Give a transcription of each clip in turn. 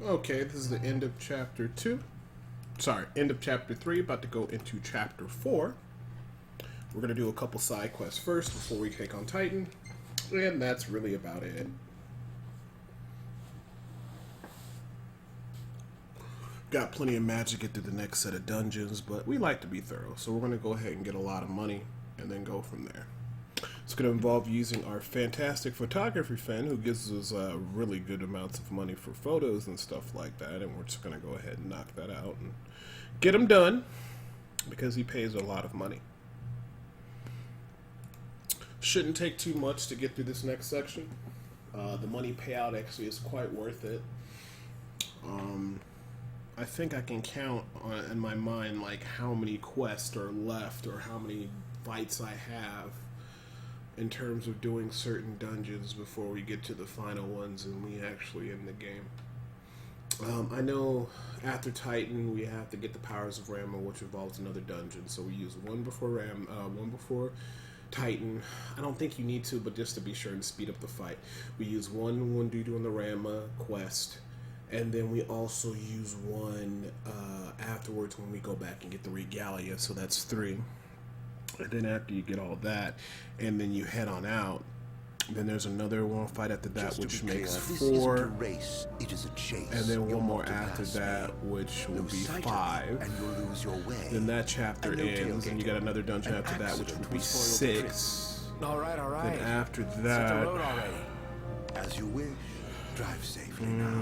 Okay, this is the end of chapter 2. Sorry, end of chapter 3, about to go into chapter 4. We're going to do a couple side quests first before we take on Titan, and that's really about it. Got plenty of magic to get to the next set of dungeons, but we like to be thorough, so we're going to go ahead and get a lot of money and then go from there. It's going to involve using our fantastic photography friend who gives us really good amounts of money for photos and stuff like that, and we're just going to go ahead and knock that out and get him done because he pays a lot of money. Shouldn't take too much to get through this next section. The money payout actually is quite worth it. I think I can count in my mind like how many quests are left or how many fights I have in terms of doing certain dungeons before we get to the final ones and we actually end the game. I know after Titan we have to get the powers of Rama, which involves another dungeon, so we use one before Titan. I don't think you need to, but just to be sure and speed up the fight, we use one due to the Rama quest, and then we also use one afterwards when we go back and get the regalia, so that's 3. And then after you get all that, and then you head on out, then there's another one fight after that, which makes 4. Race, it is a chase. And then one more after that, which will be 5. And you'll lose your way. Then that chapter ends, and you got another dungeon after that, which will be 6. All right. Then after Set the that, road already. As you wish. Drive safely now.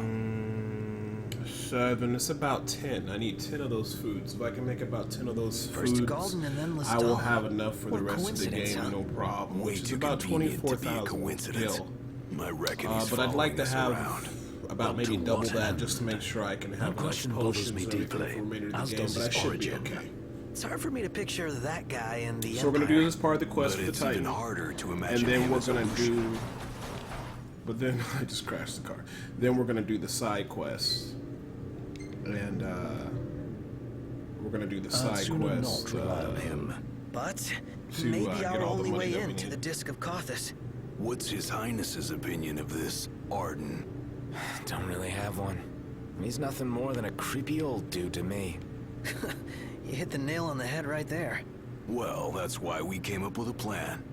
7. It's about 10. I need 10 of those foods. If I can make about 10 of those foods, Golden and then I will have enough for the rest of the game, no problem. Way Which is too about convenient to be a 24,000 coincidence. gil. I reckon he's But I'd like to following have us around. about maybe double that just to make sure I can have enough question potions bothers me and everything deeply. for the remainder of As the game, does but I his should be origin. okay. It's hard for me to picture that guy in the So we're going to do this part of the quest But for the it's Titan. even harder to And imagine then him we're as going to Lucian. do... But then I just crashed the car. Then we're going to do the side quests. And we're going to do the side quests. But to, maybe get our all the only money way that we into need. the Disc of Kothis. What's His Highness's opinion of this Arden? Don't really have one. He's nothing more than a creepy old dude to me. You hit the nail on the head right there. Well, that's why we came up with a plan.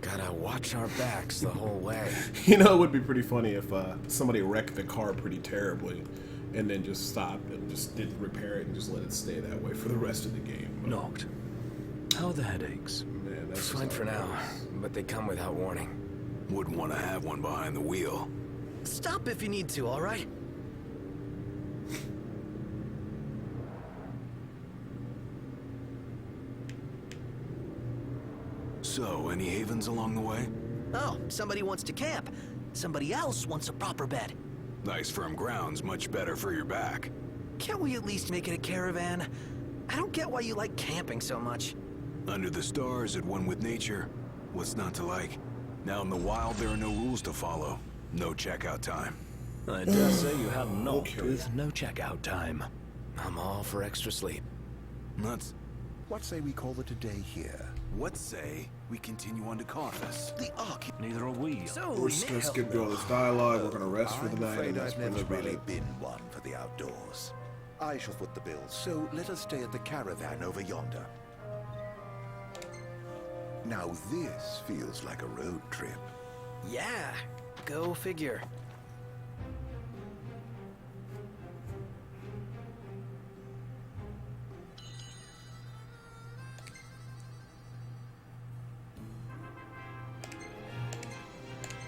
Gotta watch our backs the whole way. You know, it would be pretty funny if somebody wrecked the car pretty terribly and then just stopped and just didn't repair it and just let it stay that way for the rest of the game. But, Knocked. How are the headaches? man, that's Fine just for how it now, goes. but they come without warning. Wouldn't want to have one behind the wheel. Stop if you need to, all right? So, any havens along the way? Oh, somebody wants to camp. Somebody else wants a proper bed. Nice firm ground's much better for your back. Can't we at least make it a caravan? I don't get why you like camping so much. Under the stars, at one with nature. What's not to like? Now in the wild, there are no rules to follow. No checkout time. I dare say you have knocked Okay. with no checkout time. I'm all for extra sleep. Nuts. What say we call it a day here? What say we continue on to Kothis? The Ark. Neither are we. So, We're just going to skip through all this dialogue. We're going to rest for the I'm night. afraid And that's I've pretty never much about really it. been one for the outdoors. I shall foot the bill, so let us stay at the caravan over yonder. Now this feels like a road trip. Yeah, go figure.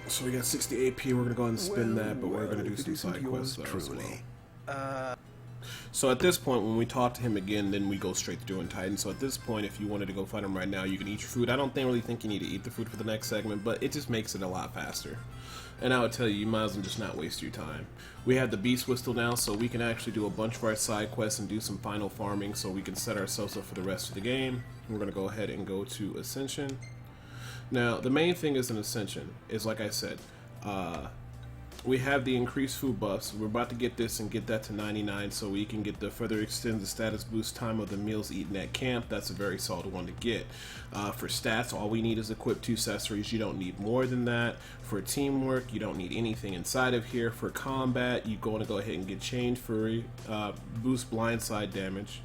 So we got 60 AP. We're going to go ahead and spend that, but we're going to do it some isn't side quests yours though as well. truly. So at this point, when we talk to him again, then we go straight to doing Titan. So at this point, if you wanted to go fight him right now, you can eat your food. I don't really think you need to eat the food for the next segment, but it just makes it a lot faster. And I would tell you, you might as well just not waste your time. We have the Beast Whistle now, so we can actually do a bunch of our side quests and do some final farming so we can set ourselves up for the rest of the game. We're going to go ahead and go to Ascension. Now, the main thing is in Ascension is, like I said, we have the increased food buffs. We're about to get this and get that to 99 so we can get the further extend the status boost time of the meals eaten at camp. That's a very solid one to get. For stats, all we need is equip 2 accessories. You don't need more than that. For teamwork, you don't need anything inside of here. For combat, you want to go ahead and get chain fury, boost blindside damage.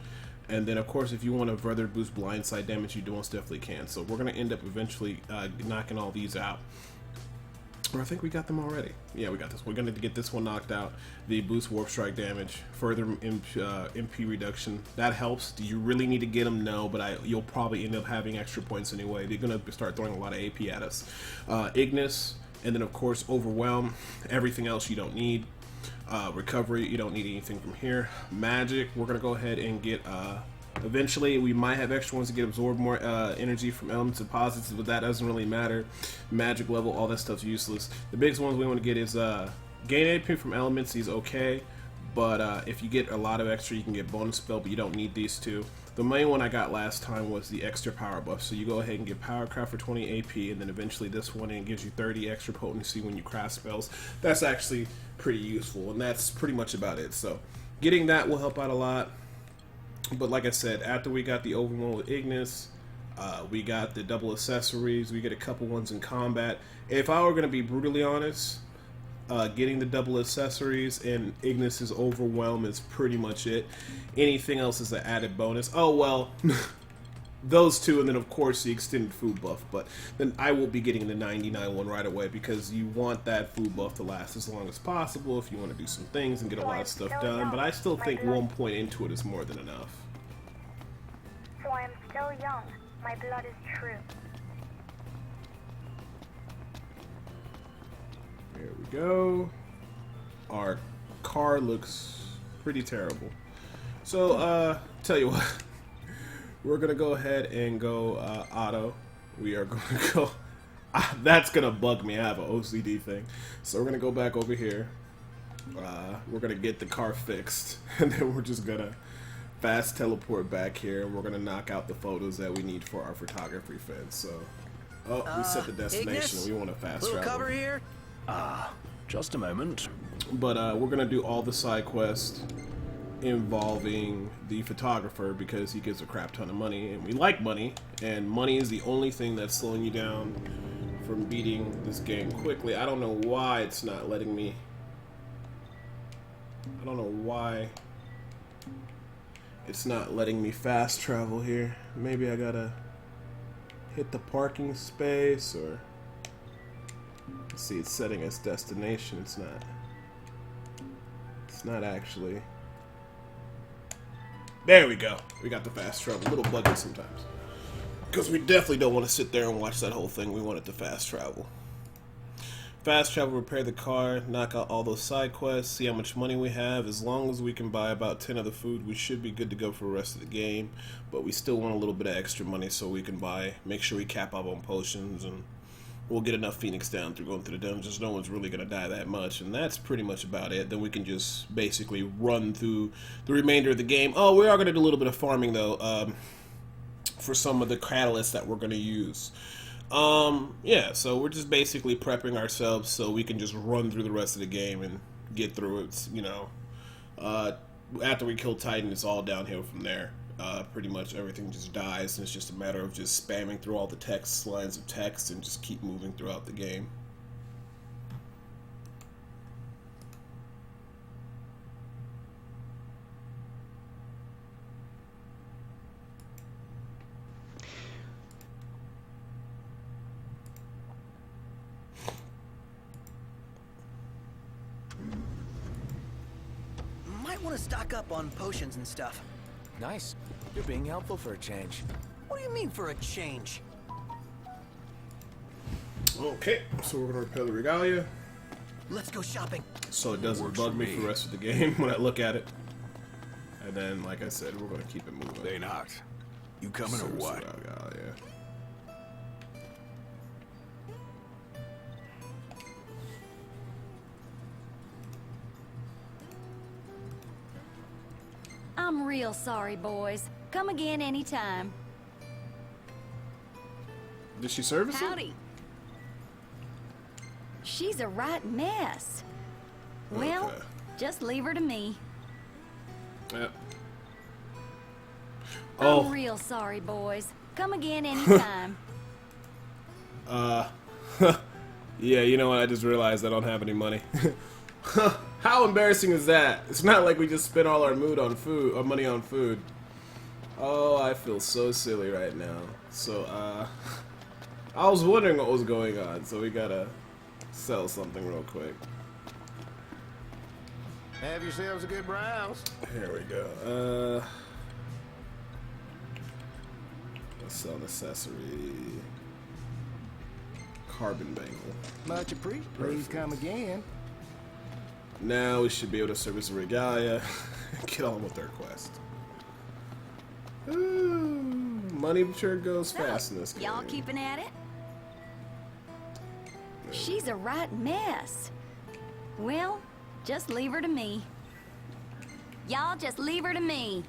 And then, of course, if you want to further boost blindside damage, you most definitely can. So we're going to end up eventually knocking all these out. Or I think we got them already. Yeah, we got this. We're going to get this one knocked out. The boost warp strike damage, further MP reduction. That helps. Do you really need to get them? No, but you'll probably end up having extra points anyway. They're going to start throwing a lot of AP at us. Ignis, and then, of course, Overwhelm. Everything else you don't need. Recovery, you don't need anything from here. Magic, we're going to go ahead and get... eventually, we might have extra ones to get absorb more energy from elements and posits, but that doesn't really matter. Magic level, all that stuff's useless. The biggest ones we want to get is gain AP from elements. He's okay, but if you get a lot of extra, you can get bonus spell, but you don't need these two. The main one I got last time was the extra power buff, so you go ahead and get Powercraft for 20 AP, and then eventually this one, and it gives you 30 extra potency when you craft spells. That's actually pretty useful, and that's pretty much about it. So getting that will help out a lot. But like I said, after we got the overwhelm with Ignis, we got the double accessories, we get a couple ones in combat. If I were going to be brutally honest, getting the double accessories and Ignis's overwhelm is pretty much it. Anything else is an added bonus. Oh, well, those two, and then of course the extended food buff. But then I will be getting the 99 one right away because you want that food buff to last as long as possible if you want to do some things and get a lot of stuff done. But I still think 1 point into it is more than enough. So I am still young. My blood is true. There we go. Our car looks pretty terrible. So, tell you what. We're going to go ahead and go auto. We are going to go... that's going to bug me. I have an OCD thing. So we're going to go back over here. We're going to get the car fixed. And then we're just going to fast teleport back here. And we're going to knock out the photos that we need for our photography fence. So, we set the destination. Ignis? We want to fast Little travel. cover here. Just a moment. But we're going to do all the side quests involving the photographer because he gives a crap ton of money, and we like money, and money is the only thing that's slowing you down from beating this game quickly. I don't know why it's not letting me... I don't know why it's not letting me fast travel here. Maybe I gotta hit the parking space, or... Let's see, it's setting as destination. It's not actually... There we go. We got the fast travel. A little buggy sometimes. Because we definitely don't want to sit there and watch that whole thing. We wanted to fast travel. Fast travel, repair the car, knock out all those side quests, see how much money we have. As long as we can buy about 10 of the food, we should be good to go for the rest of the game. But we still want a little bit of extra money so we can make sure we cap up on potions, and we'll get enough Phoenix down through going through the dungeons. No one's really going to die that much, and that's pretty much about it. Then we can just basically run through the remainder of the game. Oh, we are going to do a little bit of farming, though, for some of the catalysts that we're going to use. Yeah, so we're just basically prepping ourselves so we can just run through the rest of the game and get through it, you know. After we kill Titan, it's all downhill from there. Pretty much everything just dies, and it's just a matter of just spamming through all the lines of text and just keep moving throughout the game. Might want to stock up on potions and stuff. Nice. You're being helpful for a change. What do you mean for a change? Okay, so we're going to repair the regalia Let's go shopping. so it doesn't bug me for the rest of the game when I look at it. And then, like I said, we're going to keep it moving. They knocked. You coming or what? Regalia. I'm real sorry, boys. Come again anytime. Did she service it? Howdy. She's a right mess. Well, Okay. just leave her to me. Yep. I'm real sorry, boys. Come again anytime. Yeah, you know what? I just realized I don't have any money. How embarrassing is that? It's not like we just spent all our money on food. Oh, I feel so silly right now. So, I was wondering what was going on, so we gotta sell something real quick. Have yourselves a good browse. Here we go. Let's sell an accessory. Carbon bangle. Much appreciated. Please come again. Now we should be able to service the regalia and get on with our quest. Ooh, money sure goes fast in this game. Y'all keeping at it? She's a right mess. Well, just leave her to me. Y'all just leave her to me.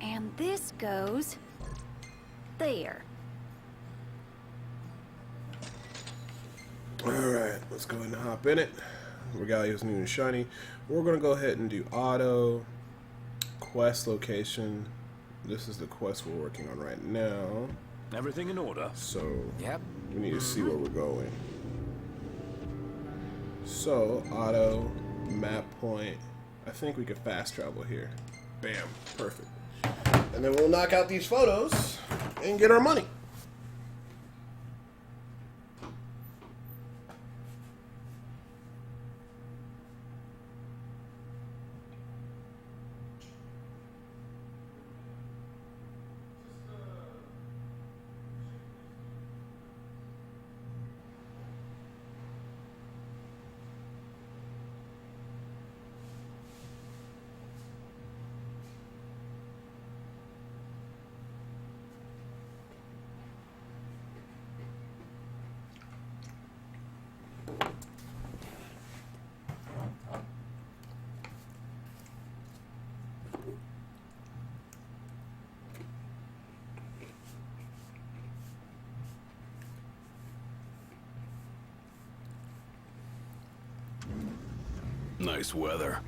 And this goes there. Alright, let's go ahead and hop in it. Regalia's new and shiny. We're going to go ahead and do auto, quest location. This is the quest we're working on right now. Everything in order. So, Yep. we need to see where we're going. So, auto, map point. I think we could fast travel here. Bam, perfect. And then we'll knock out these photos and get our money. Nice weather.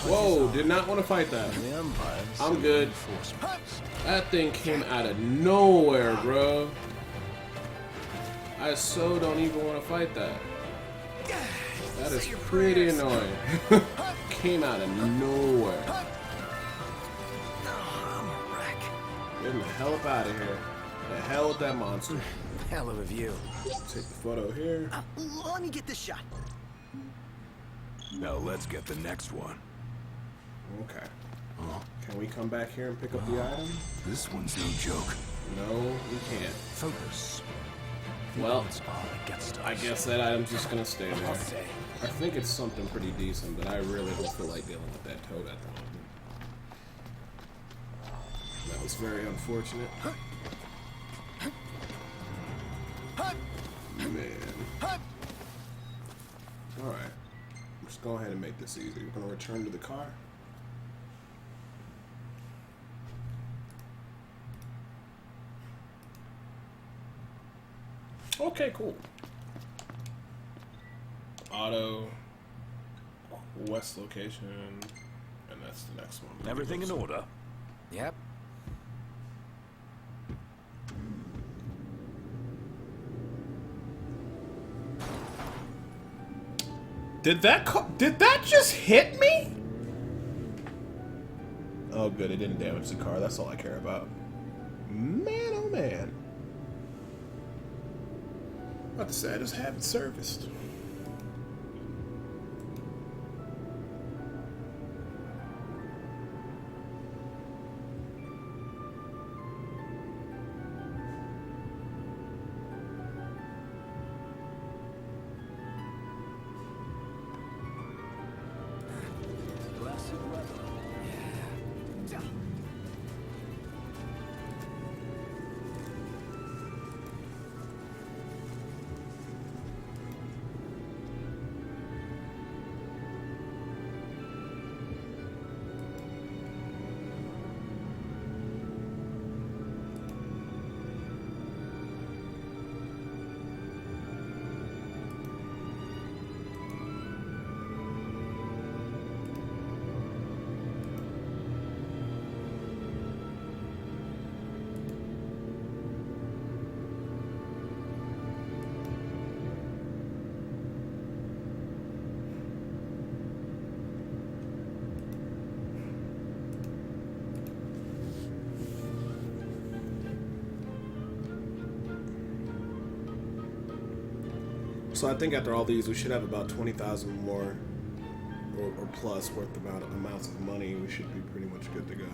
Whoa, did not want to fight that. I'm good. That thing came out of nowhere, bro. I so don't even want to fight that. That is pretty annoying. Came out of nowhere. Get the hell up out of here. The hell with that monster. Hell of a view. Take the photo here. Let me get this shot. Now let's get the next one. Okay. Can we come back here and pick up the item? This one's no joke. No, we can't. Focus. Well, Gets I guess that item's just gonna stay there. I think it's something pretty decent, but I really don't feel like dealing with that toad at the moment. That was very unfortunate. Man. Alright. Let's go ahead and make this easy. We're gonna return to the car. Okay, cool. Auto, west location, and that's the next one. Everything in order. Yep. Did that just hit me? Oh, good, it didn't damage the car. That's all I care about. Man, oh man. About to say I just have it serviced. So I think after all these, we should have about 20,000 more, or plus worth amounts of money. We should be pretty much good to go.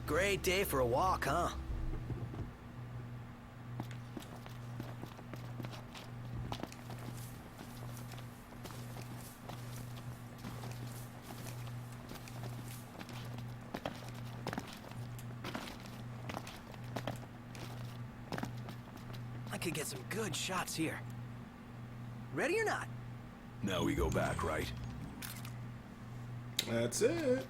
Great day for a walk, huh? I could get some good shots here. Ready or not? Now we go back, right? That's it.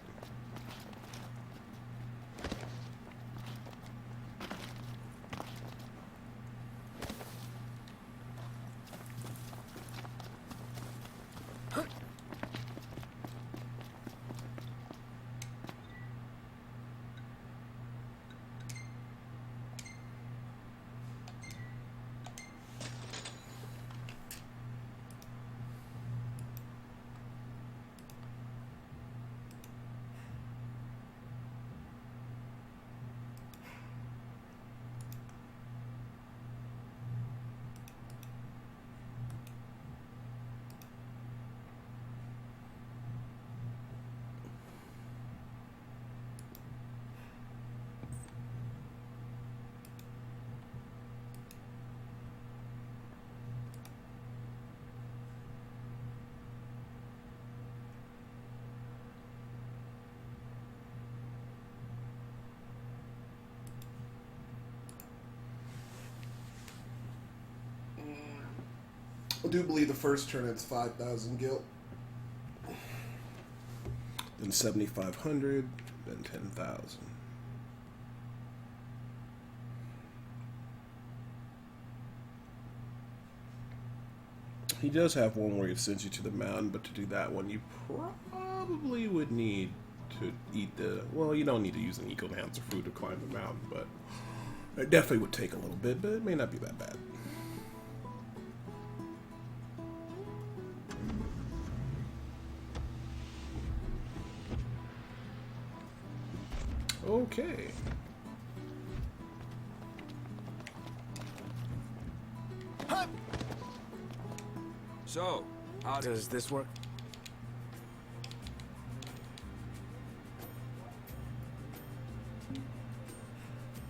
I do believe the first turn it's 5,000 gil, then 7,500, then 10,000. He does have one where he sends you to the mountain, but to do that one, you probably would need to eat the. Well, you don't need to use an eco-enhancer food to climb the mountain, but it definitely would take a little bit, but it may not be that bad. Okay. So, how Does this work?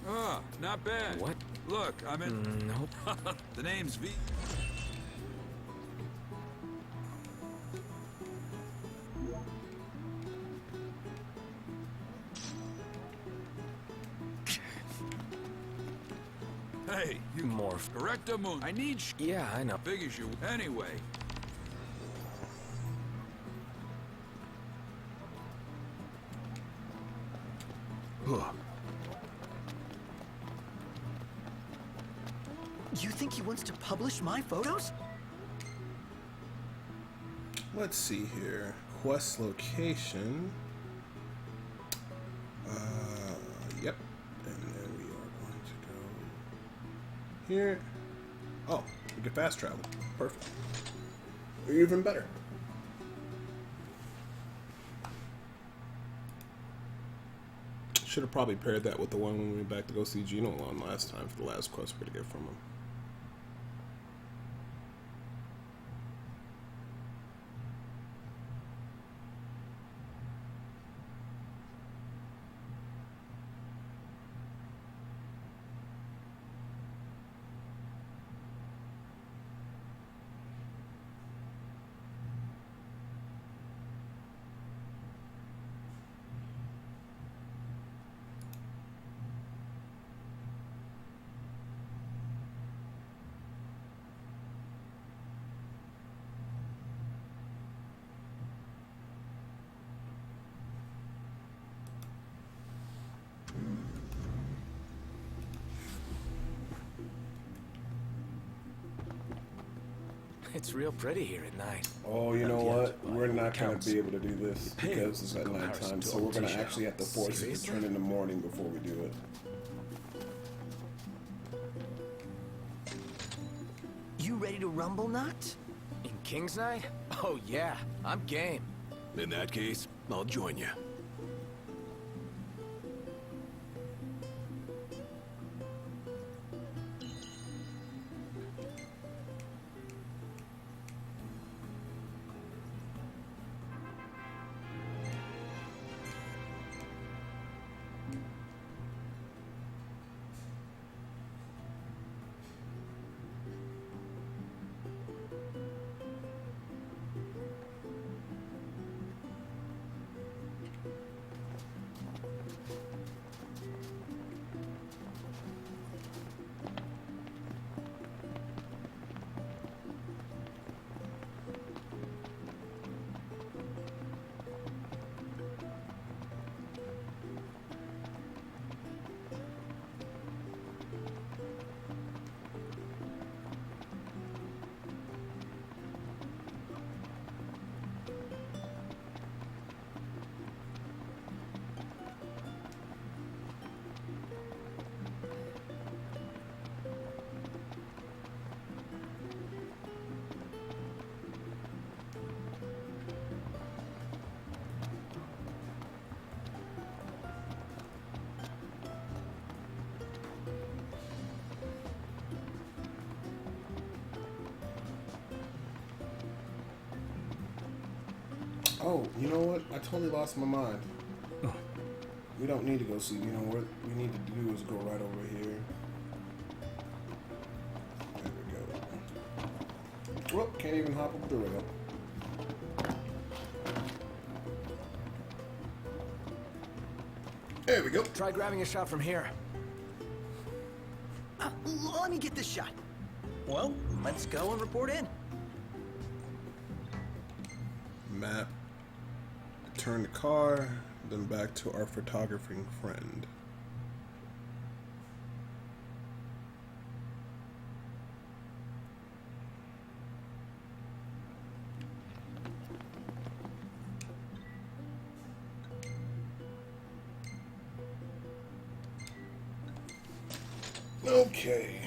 Ah, not bad. What? Look, I'm in. Nope. The name's V. Hey, you Morph. correct the moon. I need Yeah, I know. big as you anyway. You think he wants to publish my photos? Let's see here. Quest location. here. Oh, we can fast travel. Perfect. Even better. Should have probably paired that with the one when we went back to go see Gino last time for the last quest we're to get from him. It's real pretty here at night. Oh, you know what? We're not going to be able to do this because it's at nighttime, so we're going to actually have to force it to turn in the morning before we do it. You ready to rumble, Nut? In King's Night? Oh yeah, I'm game. In that case, I'll join you. Oh, you know what? I totally lost my mind. Oh. We don't need to go see. You know what we need to do is go right over here. There we go. Whoop! Can't even hop up the rail. There we go. Try grabbing a shot from here. Let me get this shot. Well, let's go and report in. Map. Turn the car, then back to our photographing friend. Okay.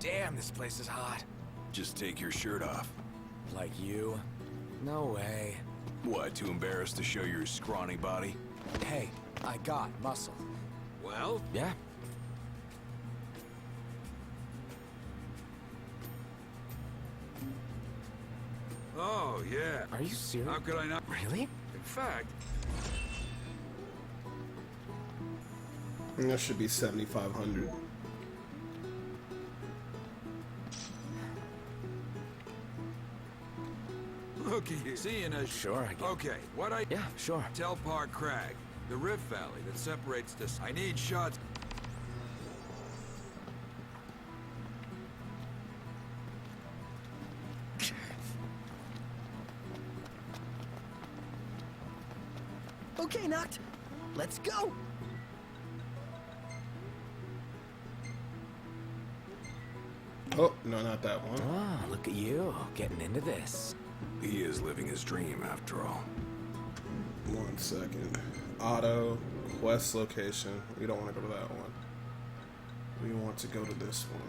Damn, this place is hot. Just take your shirt off. Like you? No way. What, too embarrassed to show your scrawny body? Hey, I got muscle. Well? Yeah. Oh, yeah. Are you serious? How could I not? Really? In fact, And that should be 7,500. look at you. Seeing as... Sure, I get it. Okay, what I... Yeah, sure. Telpar Crag, the rift valley that separates this... I need shots... Okay, Noct. Let's go. Oh, no, not that one. Oh, look at you, getting into this. He is living his dream, after all. 1 second. Auto, quest location. We don't want to go to that one. We want to go to this one.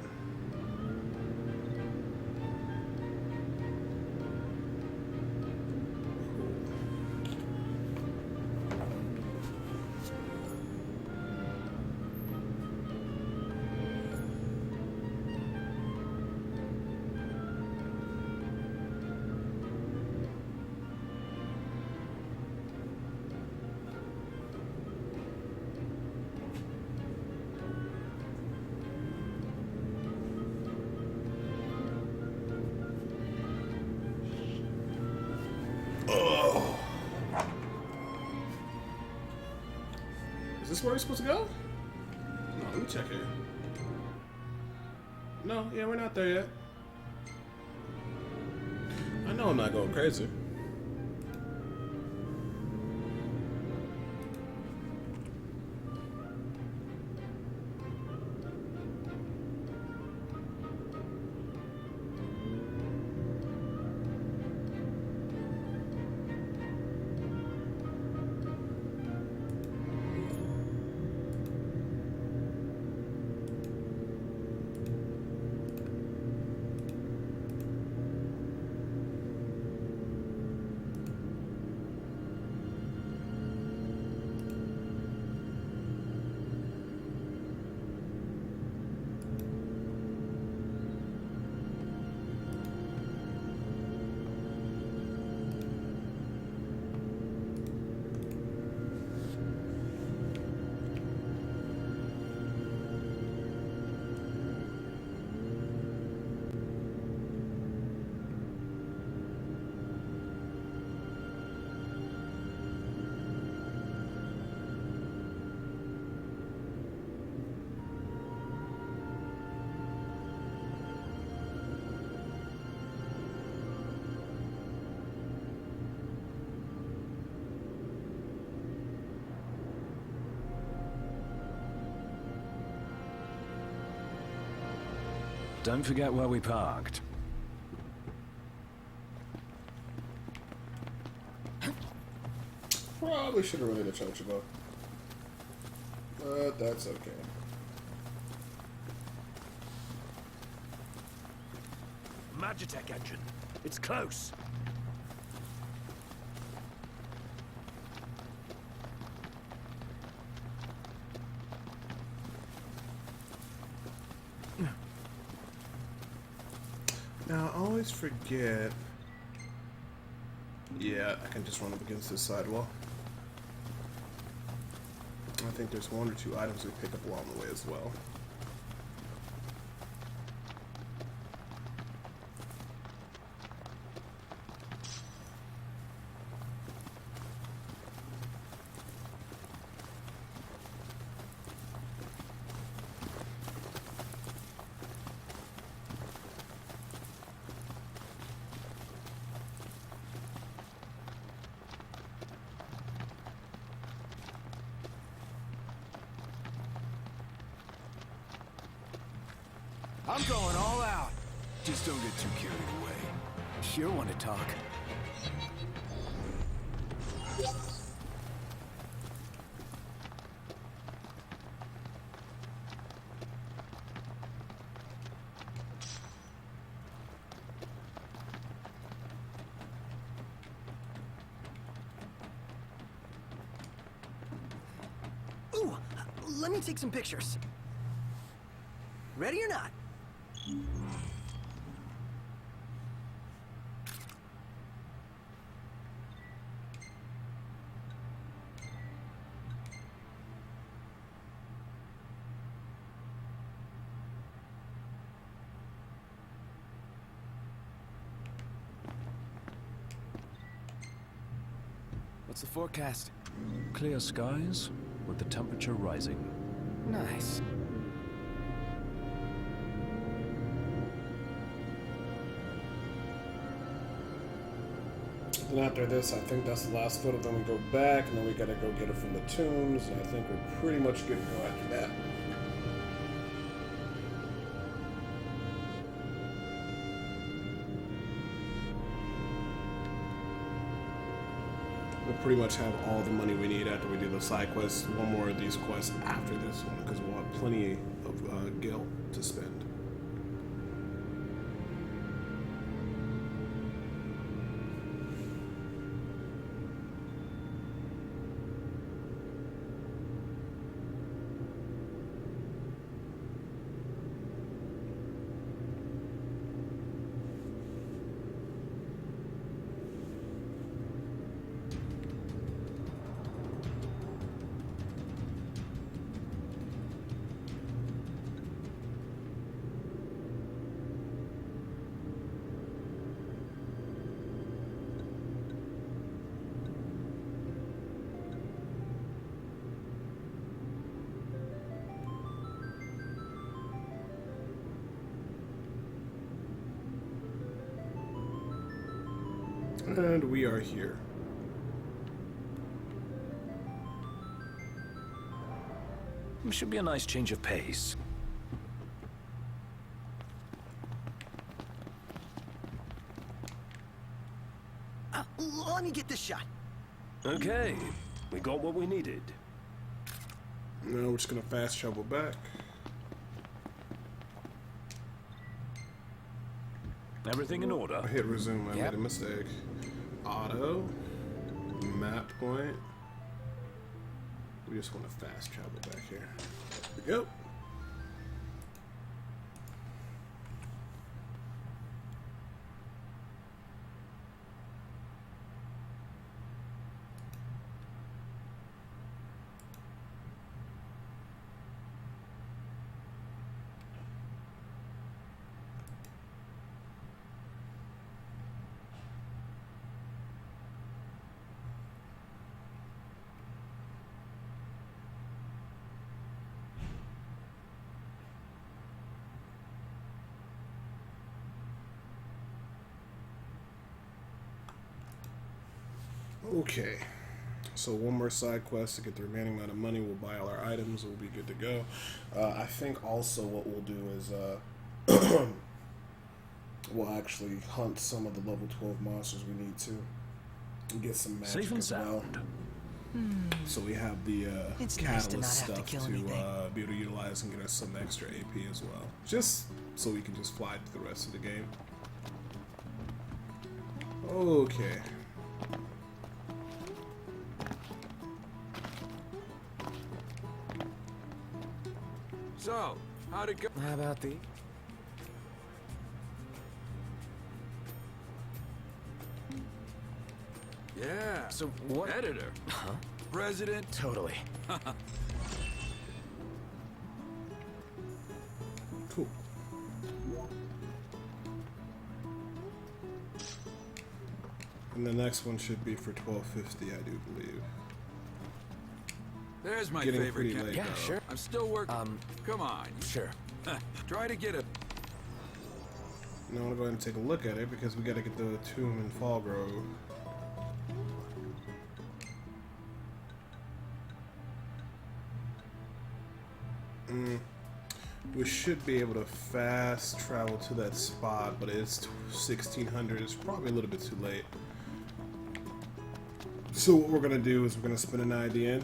Is this where we're supposed to go? No, let me check here. No, yeah, we're not there yet. I know I'm not going crazy. Don't forget where we parked. Probably should have really changed it up. But that's okay. Magitech engine. It's close. Now, I always forget. Yeah, I can just run up against this sidewall. I think there's 1 or 2 items we pick up along the way as well. I'm going all out. Just don't get too carried away. Sure want to talk. let me take some pictures. Ready or not? What's the forecast? Clear skies, with the temperature rising. Nice. Then after this, I think that's the last photo. Then we go back, and then we gotta go get it from the tombs. And I think we're pretty much good to go after that. We'll pretty much have all the money we need after we do the side quests. One more of these quests after this one, because we'll have plenty of gil to spend. And we are here. Should be a nice change of pace. Let me get this shot. Okay, we got what we needed. Now we're just gonna fast travel back. Everything in order. I hit resume. I made a mistake. Auto. Map point. We just want to fast travel back here. There we go. Okay, so one more side quest to get the remaining amount of money. We'll buy all our items. We'll be good to go. I think also what we'll do is we'll actually hunt some of the level 12 monsters we need to and get some magic Safe and as well. sound. So we have the It's nice to catalyst not have to stuff kill to anything. be able to utilize and get us some extra AP as well. Just so we can just fly through the rest of the game. Okay. So, how'd it go? How about the... Yeah. So what... Editor. Huh? President. Totally. Cool. And the next one should be for 1250, I do believe. There's my Getting favorite pretty cat. late, Yeah, though. sure. I'm still working. Come on. Sure. Try to get a... Now I want to go ahead and take a look at it because we got to get the tomb in Fall Grove. We should be able to fast travel to that spot, but it's 1600. It's probably a little bit too late. So what we're gonna do is we're gonna spin an ID in,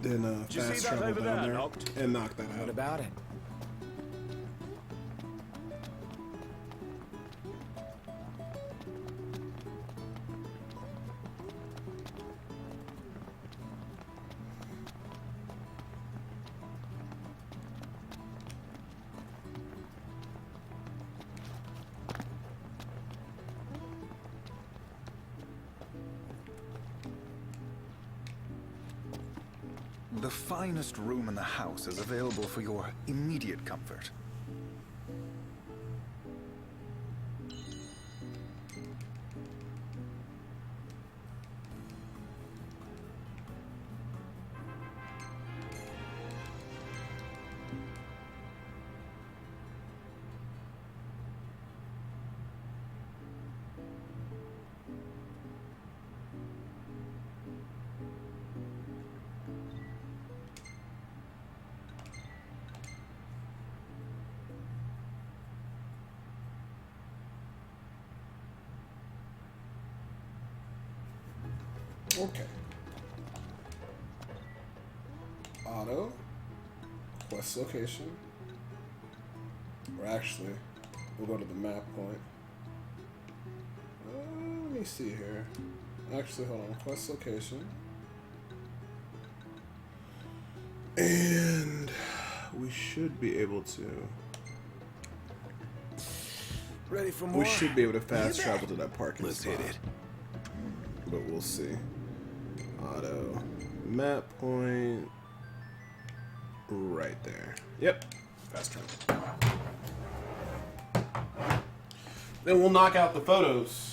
then fast travel down there and knock that What out. about it? the finest room in the house is available for your immediate comfort. Okay. Auto. Quest location. Or actually, we'll go to the map point. Let me see here. Actually, hold on. Quest location. And we should be able to... Ready for more? We should be able to fast travel to that parking Let's spot. hit it. But we'll see. Auto. Map point. Right there. Yep. Fast travel. Then we'll knock out the photos.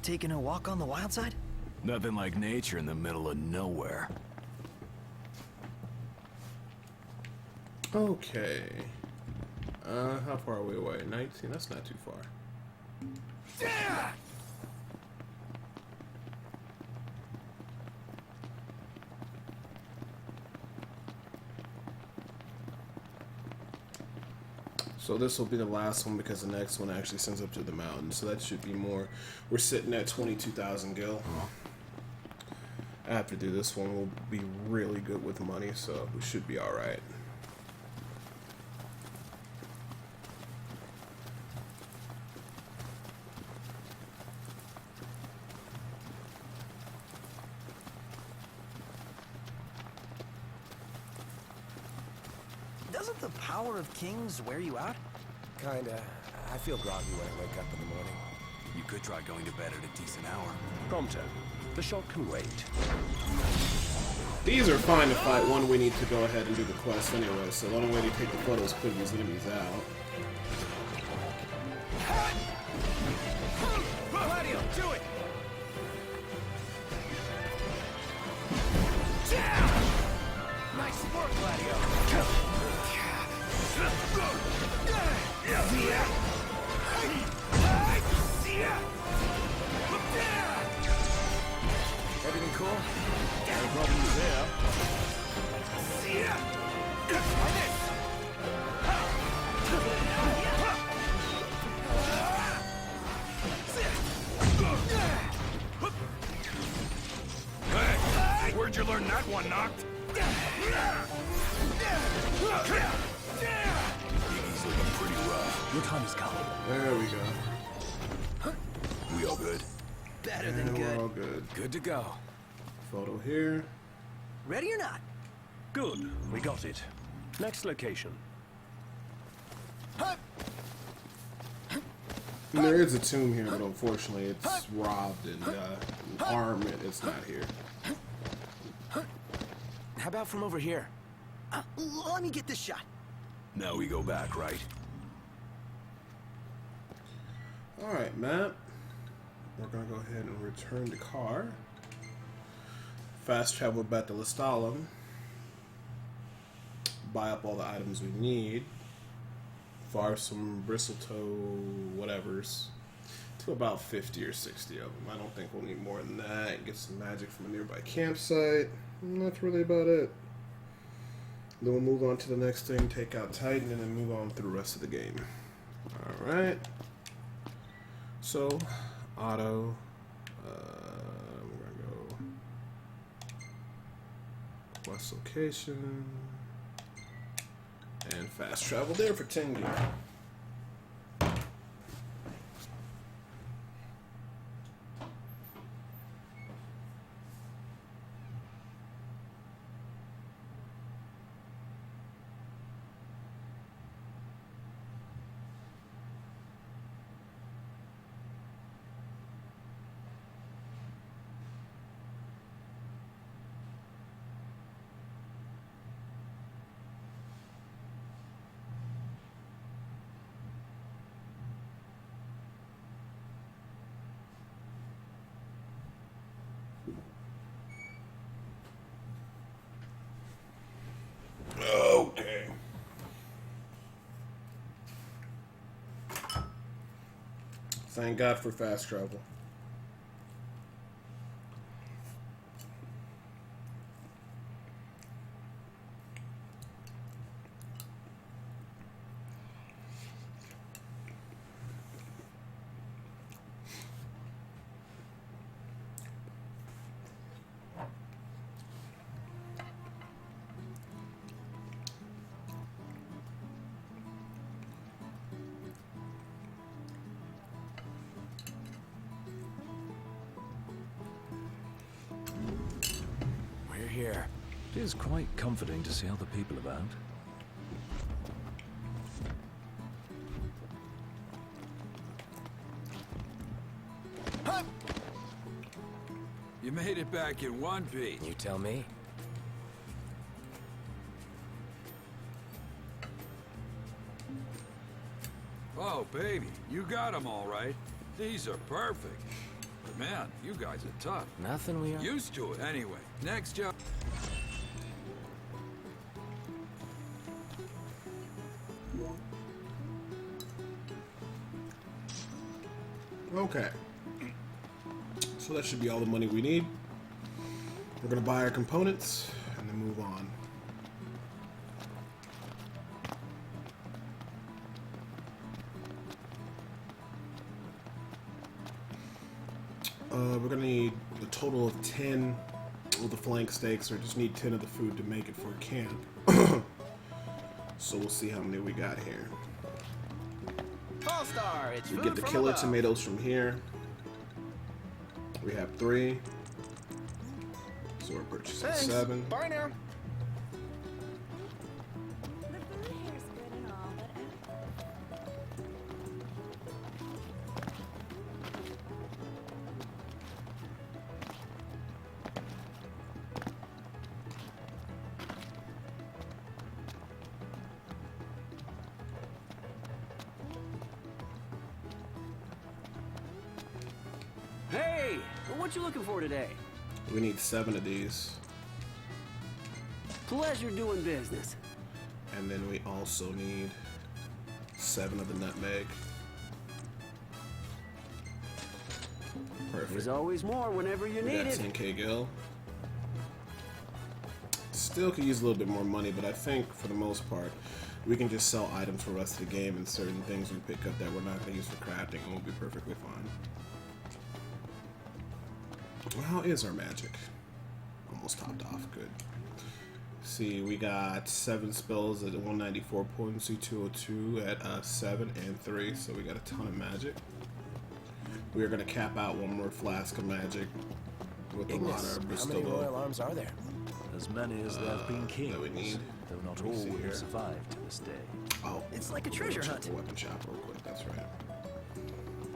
Taking a walk on the wild side? Nothing like nature in the middle of nowhere. Okay. How far are we away? 19? That's not too far. So this will be the last one because the next one actually sends up to the mountain. So that should be more. We're sitting at 22,000 gil. After do this one, we'll be really good with money, so we should be all right. Doesn't the power of kings wear you out? Kinda. I feel groggy when I wake up in the morning. You could try going to bed at a decent hour. Prompto. The shot can wait. These are fine to fight. One, we need to go ahead and do the quest anyway, so the only way to take the photos, put these enemies out. Gladio, do it! Nice work, Gladio! Everything cool? No problems there. Hey, where'd you learn that one, Knocked? Iggy's looking pretty rough. Your time has come. There we go. We all good? Better than And good. we're all good. Good to go. Photo here. Ready or not? Good. We got it. Next location. And there is a tomb here, but unfortunately it's robbed and armament it's not here. How about from over here? Let me get this shot. Now we go back, right? Alright, map. We're gonna go ahead and return the car. Fast travel back to Lestalem. Buy up all the items we need. Fire some bristletoe whatevers to about 50 or 60 of them. I don't think we'll need more than that. Get some magic from a nearby campsite. And that's really about it. Then we'll move on to the next thing, take out Titan, and then move on through the rest of the game. Alright. So, auto. We're going to go quest location. And fast travel there for 10 gear. Okay. Thank God for fast travel. Here. It is quite comforting to see other people about. You made it back in one piece. You tell me. Oh, baby, you got them all right. These are perfect. But man, you guys are tough. Nothing we are. Used to it. Anyway, next job. Okay. So that should be all the money we need. We're gonna buy our components and then move on. We're gonna need a total of 10 of the flank steaks, or just need 10 of the food to make it for camp. So we'll see how many we got here. All-Star, it's We food get the from killer above. tomatoes from here. We have 3. So we're purchasing Thanks. 7. Bye now. The food here is good and all, but Hey, what you looking for today? We need 7 of these. Pleasure doing business. And then we also need 7 of the nutmeg. Perfect. There's always more whenever you We need got it. 10k gil. Still could use a little bit more money, but I think for the most part, we can just sell items for the rest of the game, and certain things we pick up that we're not going to use for crafting, and we'll be perfectly fine. Well, how is our magic? Almost topped off. Good. See, we got 7 spells at 194 potency, 202 at 7 and 3, so we got a ton of magic. We are going to cap out 1 more flask of magic with the Ignis, water. how many royal arms are there? As many as there have been kings, that we need. though not Let me all see would here. have survived to this day. Oh, It's like a treasure check hunt. the weapon shop real quick. That's right.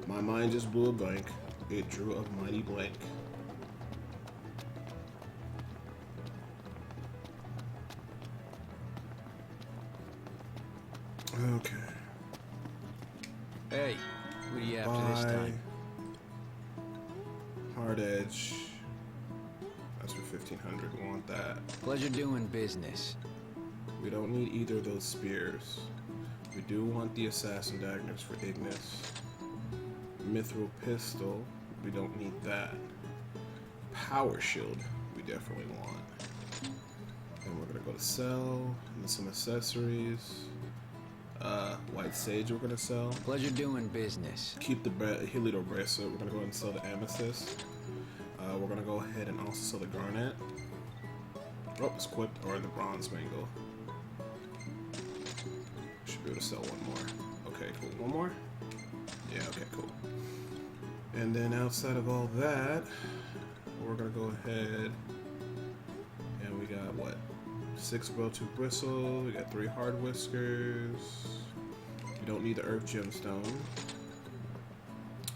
My mind just blew a blank. It drew a mighty blank. Okay. Hey, what are you after this time? Hard edge. That's for 1500. We want that. Pleasure doing business. We don't need either of those spears. We do want the assassin daggers for Ignis. Mithril pistol. We don't need that. Power shield. We definitely want. And we're gonna go to sell. And some accessories. White sage we're gonna sell. Pleasure doing business. Keep the Helito bracelet. We're gonna go ahead and sell the amethyst. We're gonna go ahead and also sell the garnet. Oh, it's equipped, or the bronze mangle. Should be able to sell one more. Okay, cool. One more? Yeah, okay, cool. And then outside of all that, we're gonna go ahead and we got what? 6 well-tooth bristle, we got 3 hard whiskers. We don't need the earth gemstone.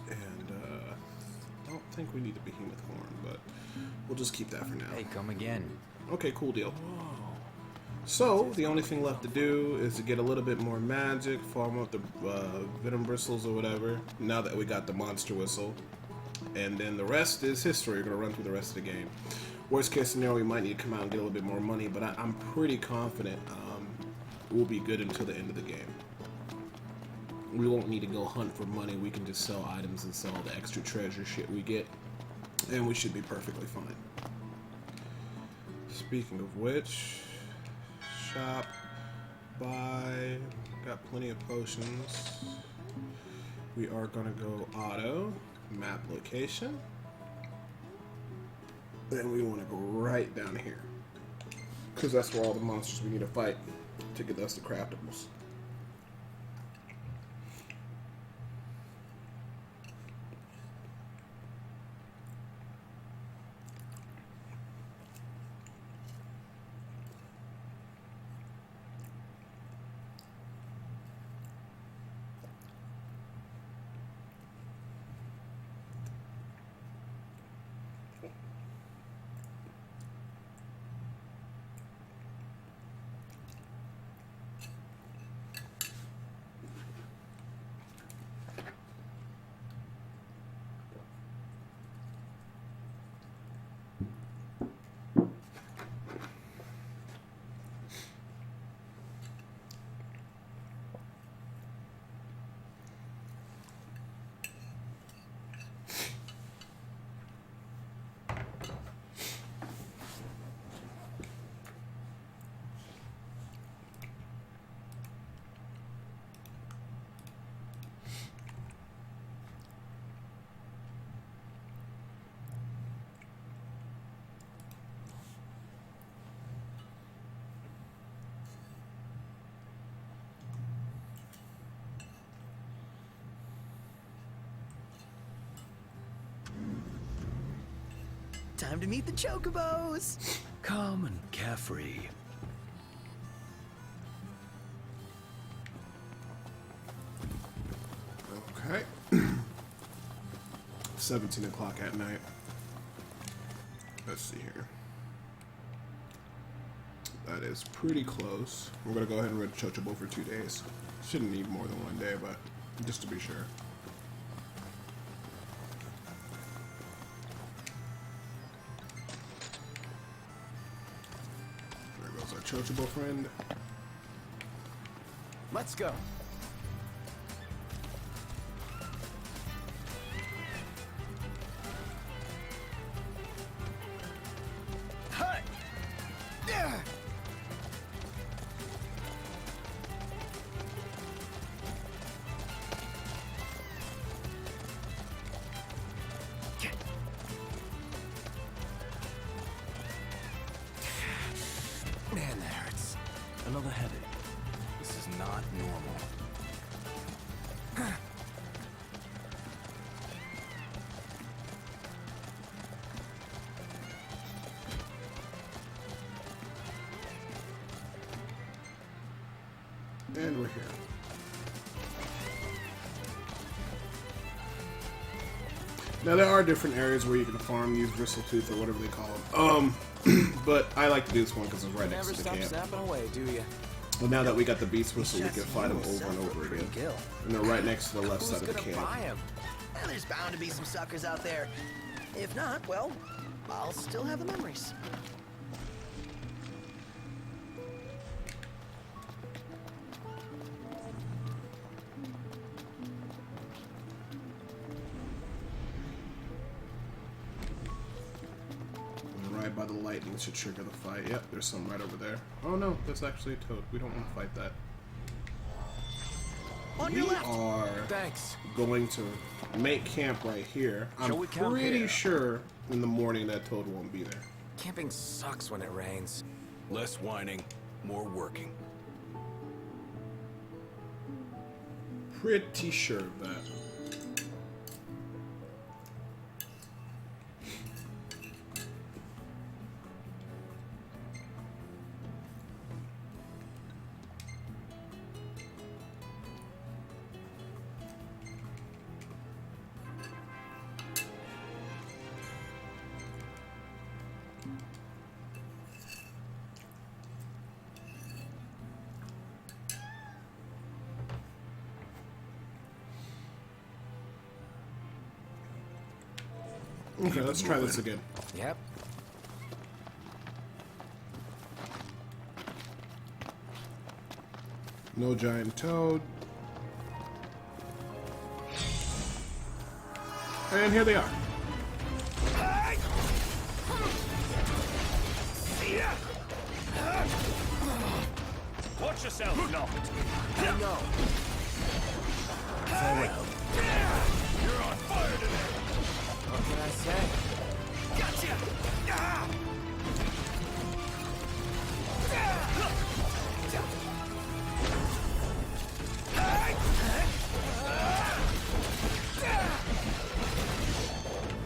And I don't think we need the behemoth horn, but we'll just keep that for now. Hey, come again. Okay, cool deal. So, the only thing left to do is to get a little bit more magic, farm up the venom bristles or whatever, now that we got the monster whistle. And then the rest is history. We're going to run through the rest of the game. Worst case scenario, we might need to come out and get a little bit more money, but I'm pretty confident we'll be good until the end of the game. We won't need to go hunt for money. We can just sell items and sell the extra treasure shit we get, and we should be perfectly fine. Speaking of which, shop, buy, got plenty of potions. We are gonna go auto, map location, and we wanna go right down here, because that's where all the monsters we need to fight to get us the craftables. Time to meet the chocobos! Calm and carefree. Okay. 17 o'clock at night. Let's see here. That is pretty close. We're gonna go ahead and rent Chochobo for 2 days. Shouldn't need more than 1 day, but just to be sure. There goes our Chochobo friend. Let's go. Hi. Yeah. Man, that hurts. Another headache. This is not normal. And we're here. Now there are different areas where you can farm these bristletoothed or whatever they call them. But I like to do this one because it's right next to the camp. Never stop snapping away, do you? Well, now that we got the beast whistle, we can fight them over and over again. And they're right next to the left side of the camp. Well, there's bound to be some suckers out there. If not, well, I'll still have the memories. Right by the lightning should trigger the fight. Yep, there's some right over there. Oh no, that's actually a toad. We don't want to fight that. We are going to make camp right here. I'm pretty sure in the morning that toad won't be there. Camping sucks when it rains. Less whining, more working. Pretty sure of that. Okay, let's try this again. Yep. No giant toad. And here they are. Watch yourself, no. No. You're on fire today. What can I say? Gotcha!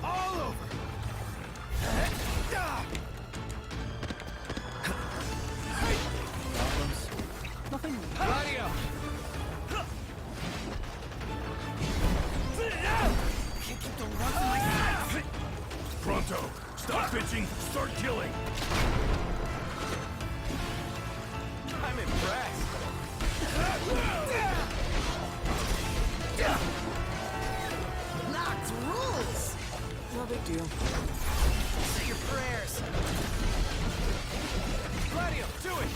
All over! Nothing. Radio! Can't keep the runs in my sights. Pronto! Stop bitching! Start killing! I'm impressed. Locked rules. No big deal. Say your prayers. Radio, do it!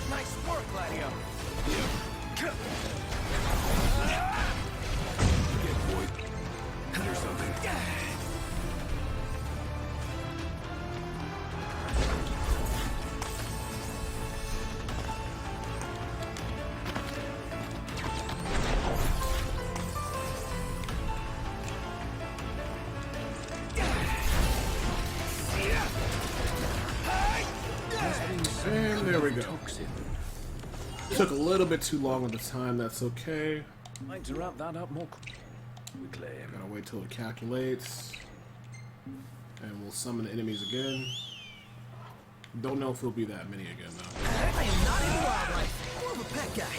Nice work, Gladio. Here's something. And there we go. Took a little bit too long of the time, that's okay. Like to wrap that up more quickly. Gotta wait till it calculates. And we'll summon the enemies again. Don't know if it'll be that many again though. I am not into wildlife. More of a pet guy.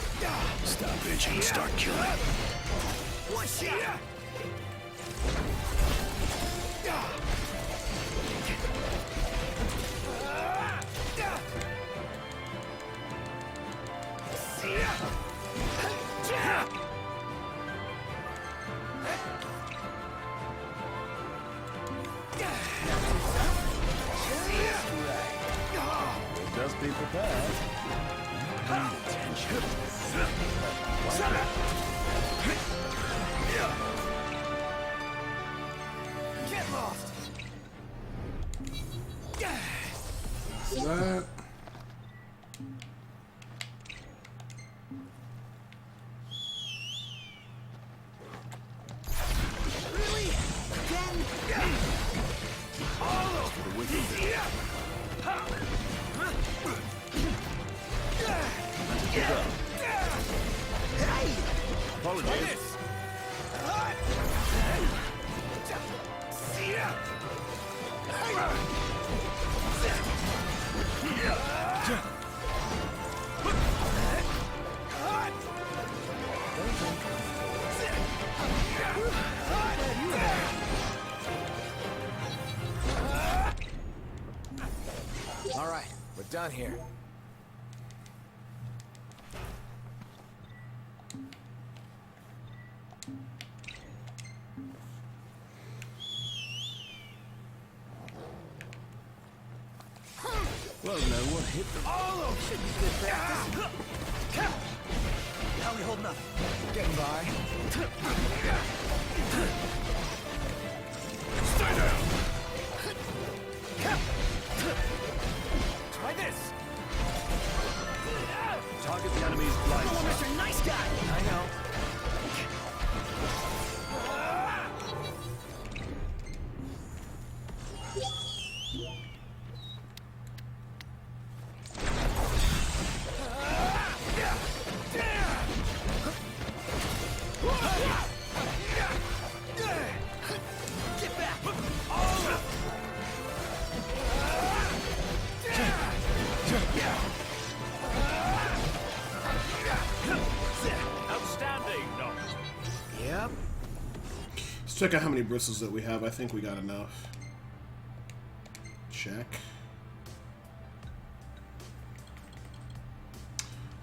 Stop bitching and start killing. One shot. Just be prepared. Get lost. That. Really? Again? All over the wicked. Hey! Apologies. on here? Well, now what hit them? Oh, should be good practice. How we holding up? Getting by. Stay down! Try this. Target the enemy's blind Oh, spot. Mr. Nice Guy. I know. Get back. Outstanding, Nox. Yep. Let's check out how many bristles that we have. I think we got enough. Check.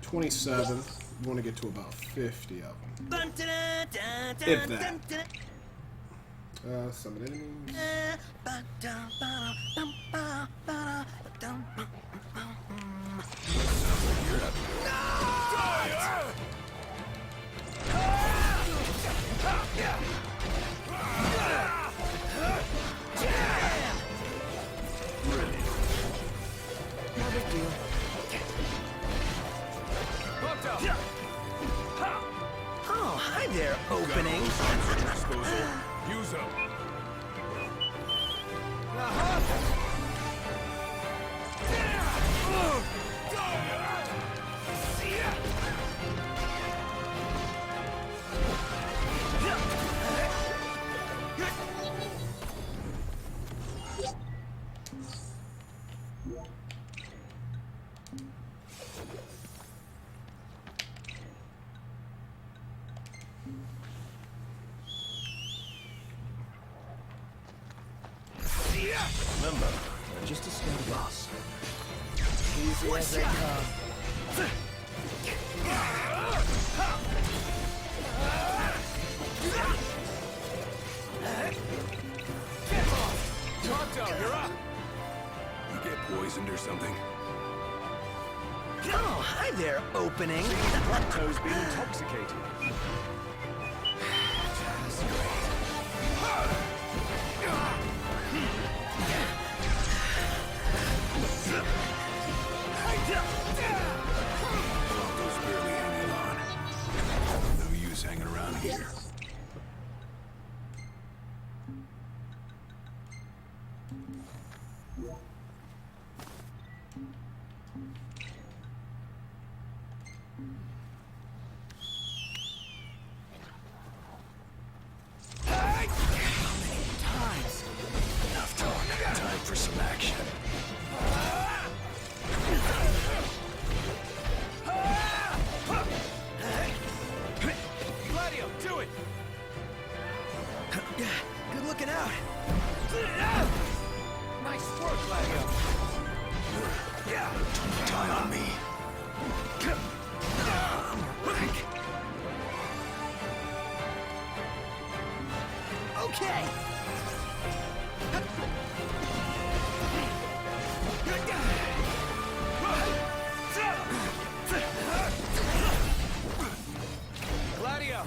27. We want to get to about 50 of them. If that. Some enemies. No big deal. Oh, hi there, opening. Use them. Remember, they're just a scared boss. Easy as they come. You're up. You get poisoned or something? Oh, hi there, opening. Toe's been intoxicated. Bronco's barely hanging on. No use hanging around here. Enough talk. Time for some action. Do it. Good looking out. Nice work, Gladio. Don't die on me. Okay. Gladio!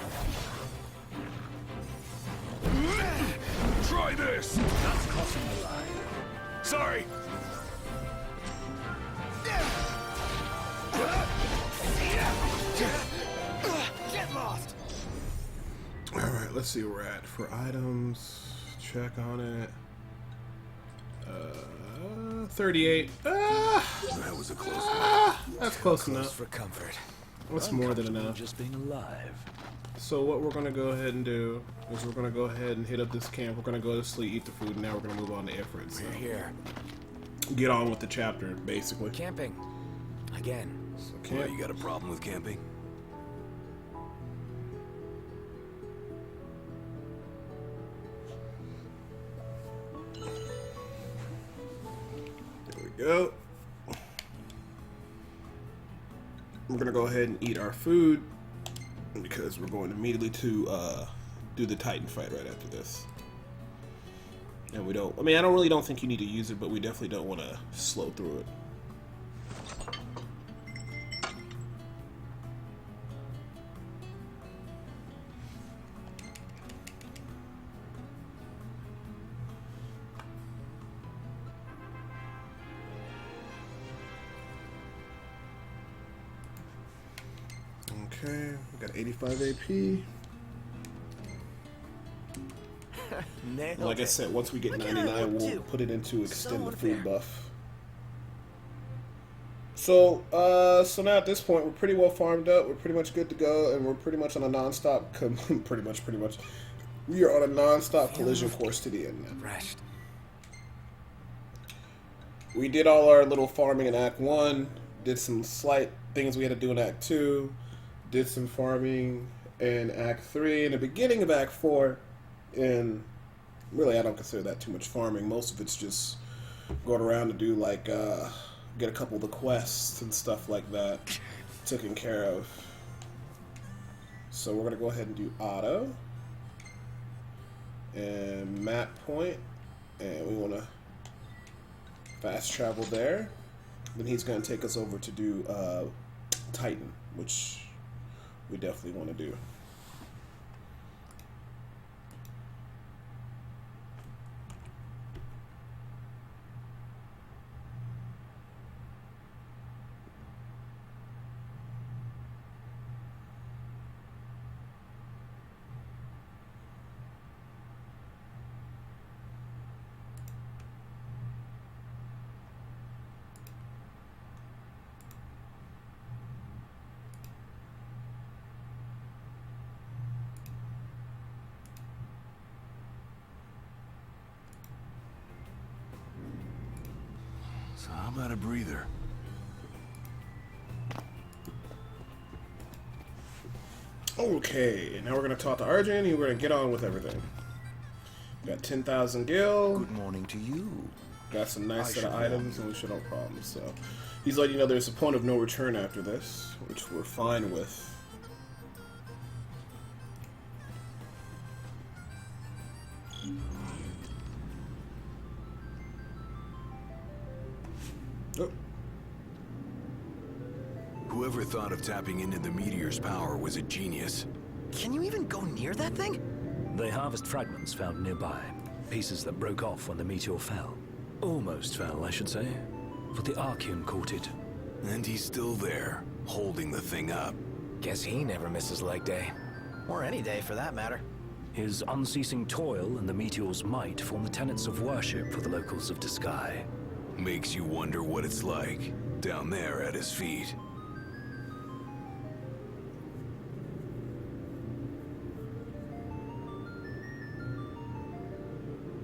Try this! That's costing the line. Sorry! Get lost. Alright, let's see where we're at. For items, check on it. 38. That was a close one. That's close enough. For comfort. That's more than enough. Just being alive. So what we're going to go ahead and do is we're going to go ahead and hit up this camp. We're going to go to sleep, eat the food, and now we're going to move on to Ifrit. So We're here. get on with the chapter, basically. Camping. Again. So Why, camp. you got a problem with camping? There we go. we're gonna go ahead and eat our food because we're going immediately to do the Titan fight right after this. And we don't, I mean, I don't really think you need to use it, but we definitely don't want to slow through it. Okay, we got 85 AP. Like I said, once we get 99, we'll put it into extend the food buff. So now at this point, we're pretty well farmed up. We're pretty much good to go, and we're pretty much on a non-stop. pretty much. We are on a non-stop collision course to the end now. We did all our little farming in Act 1. Did some slight things we had to do in Act 2. Did some farming in Act 3. In the beginning of Act 4, and really I don't consider that too much farming. Most of it's just going around to do like get a couple of the quests and stuff like that taken care of. So we're gonna go ahead and do auto and map point, and we want to fast travel there. Then he's gonna take us over to do Titan, which we definitely want to do. So how about a breather? Okay, now we're gonna talk to Arjun, and we're gonna get on with everything. Got 10,000 gil. Good morning to you. Got some nice set of items, and we should have no problems. So he's letting you know there's a point of no return after this, which we're fine with. Oh. Whoever thought of tapping into the meteor's power was a genius. Can you even go near that thing? They harvest fragments found nearby. Pieces that broke off when the meteor fell. Almost fell, I should say. But the Archean caught it. And he's still there, holding the thing up. Guess he never misses leg day. Or any day, for that matter. His unceasing toil and the meteor's might form the tenets of worship for the locals of Disguise. Makes you wonder what it's like, down there at his feet.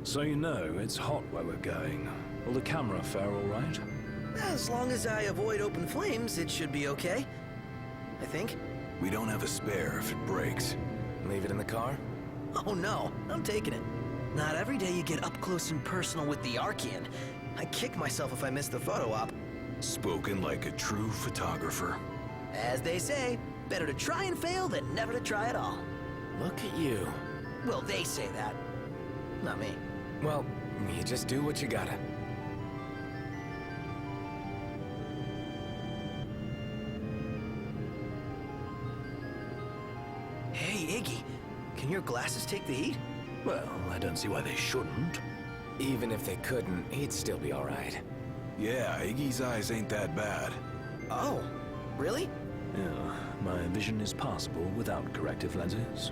So you know, it's hot where we're going. Will the camera fare all right? As long as I avoid open flames, it should be okay. I think. We don't have a spare if it breaks. Leave it in the car? Oh no, I'm taking it. Not every day you get up close and personal with the Archean. I kick myself if I miss the photo op. Spoken like a true photographer. As they say, better to try and fail than never to try at all. Look at you. Well, they say that. Not me. Well, you just do what you gotta. Hey, Iggy. Can your glasses take the heat? Well, I don't see why they shouldn't. Even if they couldn't, he'd still be all right. Yeah, Iggy's eyes ain't that bad. Oh, really? Yeah, my vision is passable without corrective lenses.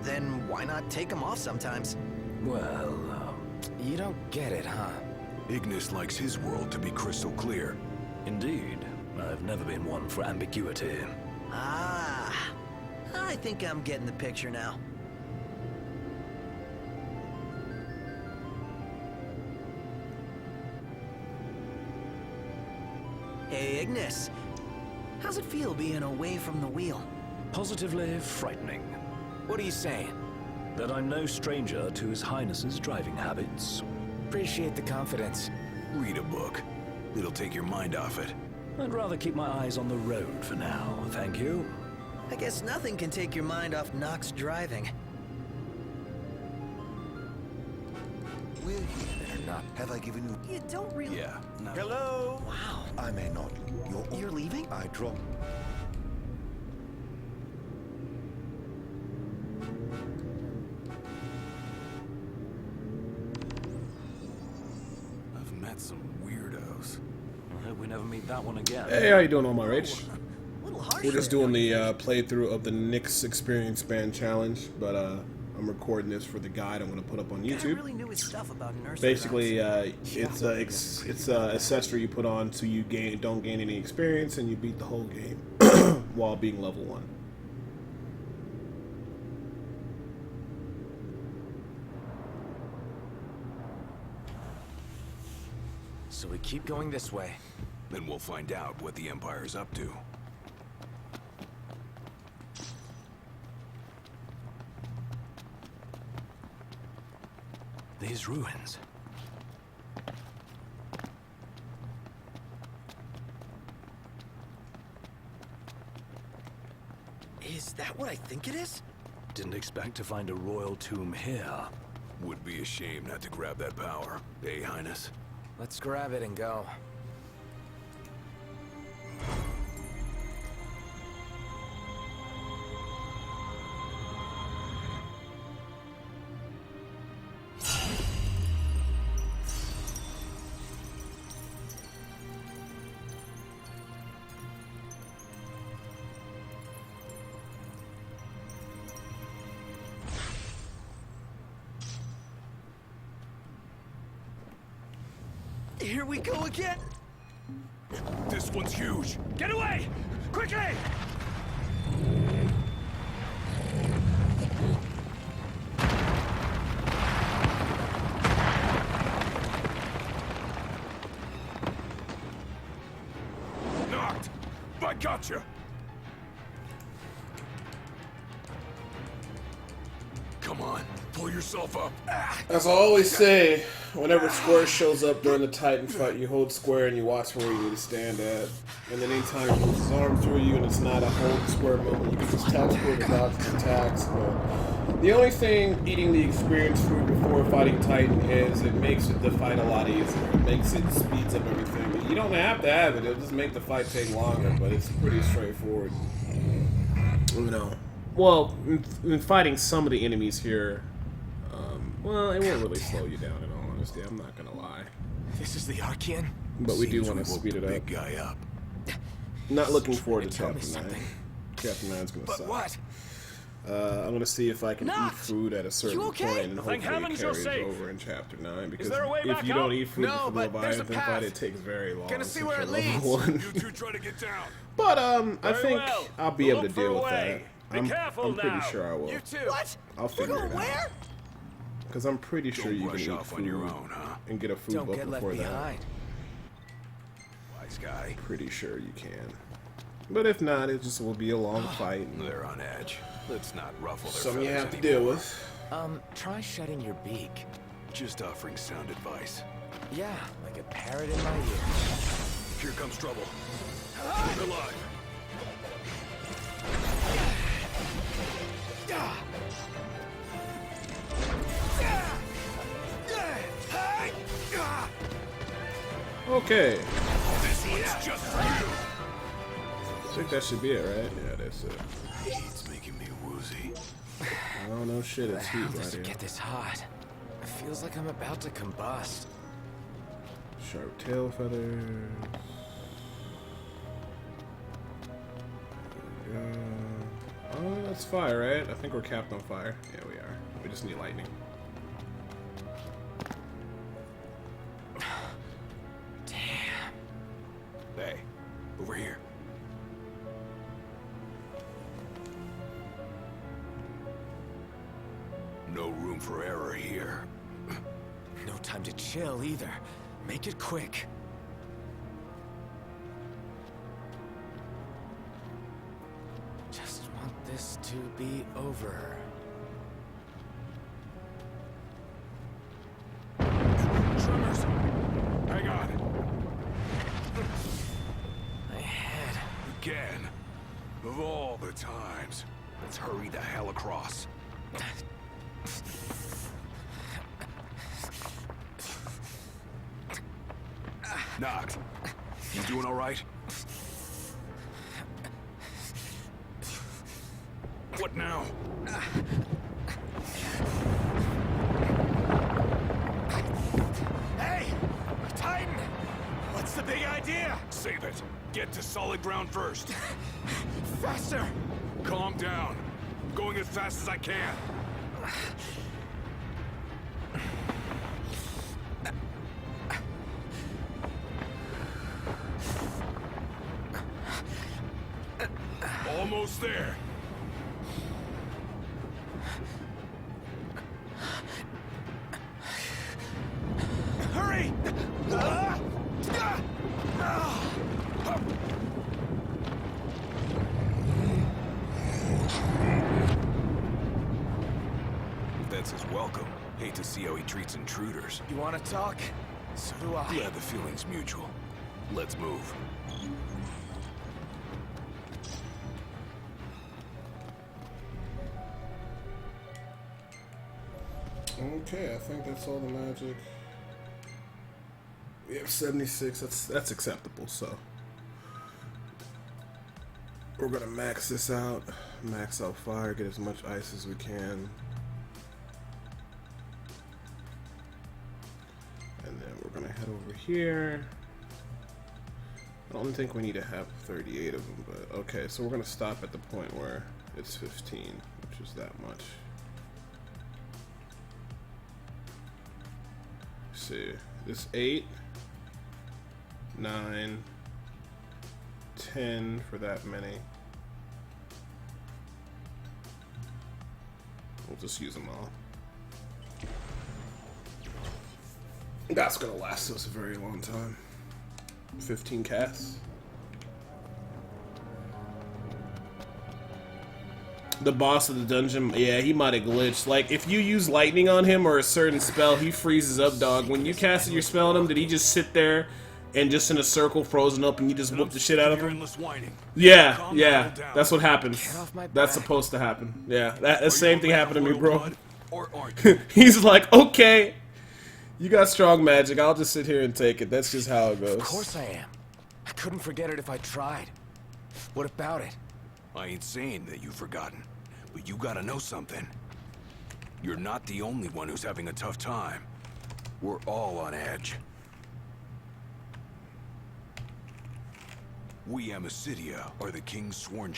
Then why not take them off sometimes? Well, you don't get it, huh? Ignis likes his world to be crystal clear. Indeed. I've never been one for ambiguity. Ah, I think I'm getting the picture now. Hey, Ignis. How's it feel being away from the wheel? Positively frightening. What are you saying? That I'm no stranger to His Highness's driving habits. Appreciate the confidence. Read a book. It'll take your mind off it. I'd rather keep my eyes on the road for now, thank you. I guess nothing can take your mind off Nox driving. We're here. Better not. Have I given you... You don't really... Yeah, no. Hello? Wow. I may not. You're leaving? I drop... I've met some weirdos. I hope we never meet that one again. Hey, how you doing, all my Rach? A little harsh. We're just doing the playthrough of the Nixperience Band challenge, but I'm recording this for the guide I'm going to put up on Guy YouTube. really knew his stuff about nursery Basically, rhymes. it's a accessory you put on so you don't gain any experience and you beat the whole game while being level 1. So we keep going this way. Then we'll find out what the Empire's up to. These ruins. Is that what I think it is? Didn't expect to find a royal tomb here. Would be a shame not to grab that power. Hey, Highness. Let's grab it and go. Here we go again! This one's huge. Get away! Quickly! Knocked! I gotcha! Come on, pull yourself up. As I always say, whenever Square shows up during the Titan fight, you hold Square and you watch where you need to stand at. And then anytime he moves his arm through you and it's not a hold Square moment, you can just tap Square to dodge his attacks. But the only thing eating the experience fruit before fighting Titan is it makes the fight a lot easier. It speeds up everything. You don't have to have it, it'll just make the fight take longer, but it's pretty straightforward. You know. Well, in fighting some of the enemies here, well, it won't really slow you down in all honesty, I'm not gonna lie. This is the Archean? But we do Seems want we to woke speed the it big up. guy up. Not looking forward to Tell me Chapter 9. something. Chapter 9's gonna But suck. what? I'm gonna see if I can eat Knocked! food at a certain You okay? point and Thank hopefully it heavens you're carries safe. over in Chapter 9. Because there a way if back you don't up? eat food No, for the but there's a Leviathan path. fight, it takes very long. Gonna see since where you're it level leads. 1. You two try to get down. But I Very think well. I'll be We'll able to look for deal a with way. that. Be careful I'm pretty now. sure I will. You too. What? I'll We're figure going it out. where? Because I'm pretty sure Don't you can rush eat off food on your own, huh? and get a food Don't book get left before that. behind. Wise guy. Pretty sure you can. But if not, it just will be a long fight. They're on edge. Let's not ruffle their Something you feathers have to anymore. deal with. Try shutting your beak. Just offering sound advice. Yeah, like a parrot in my ear. Here comes trouble. Keep alive. Okay. This one's just for you. I think that should be it, right? Yeah, that's it. It's making me woozy. Oh no shit, it's heat How right does it here. get this hot? It feels like I'm about to combust. Sharp tail feathers. Oh, that's fire, right? I think we're capped on fire. Yeah, we are. We just need lightning. Damn. Hey, over here. No room for error here. No time to chill either. Make it quick. Just want this to be over. Tremors. Hang on. Again. Of all the times. Let's hurry the hell across. Knox, you doing all right? What now? Hey! Titan! What's the big idea? Save it. Get to solid ground first. Faster! Calm down. I'm going as fast as I can. Almost there. Hurry! That's his welcome. Hate to see how he treats intruders. You want to talk? So do I. Yeah, the feeling's mutual. Let's move. Okay, I think that's all the magic. We have 76. That's acceptable. So we're gonna max this out. Max out fire. Get as much ice as we can. And then we're gonna head over here. I don't think we need to have 38 of them, but okay. So we're gonna stop at the point where it's 15, which is that much. See, this 8, 9, 10 for that many. We'll just use them all. That's gonna last us a very long time. 15 casts. The boss of the dungeon, yeah, he might have glitched. Like, if you use lightning on him or a certain spell, he freezes up, dog. When you casted your spell on him, did he just sit there and just in a circle, frozen up, and you just whoop the shit out of him? Yeah, yeah, that's what happens. That's supposed to happen. Yeah, the same thing happened to me, bro. He's like, okay, you got strong magic, I'll just sit here and take it. That's just how it goes. Of course I am. I couldn't forget it if I tried. What about it? I ain't saying that you've forgotten, but you gotta know something. You're not the only one who's having a tough time. We're all on edge. We Amicitia are the king's sworn...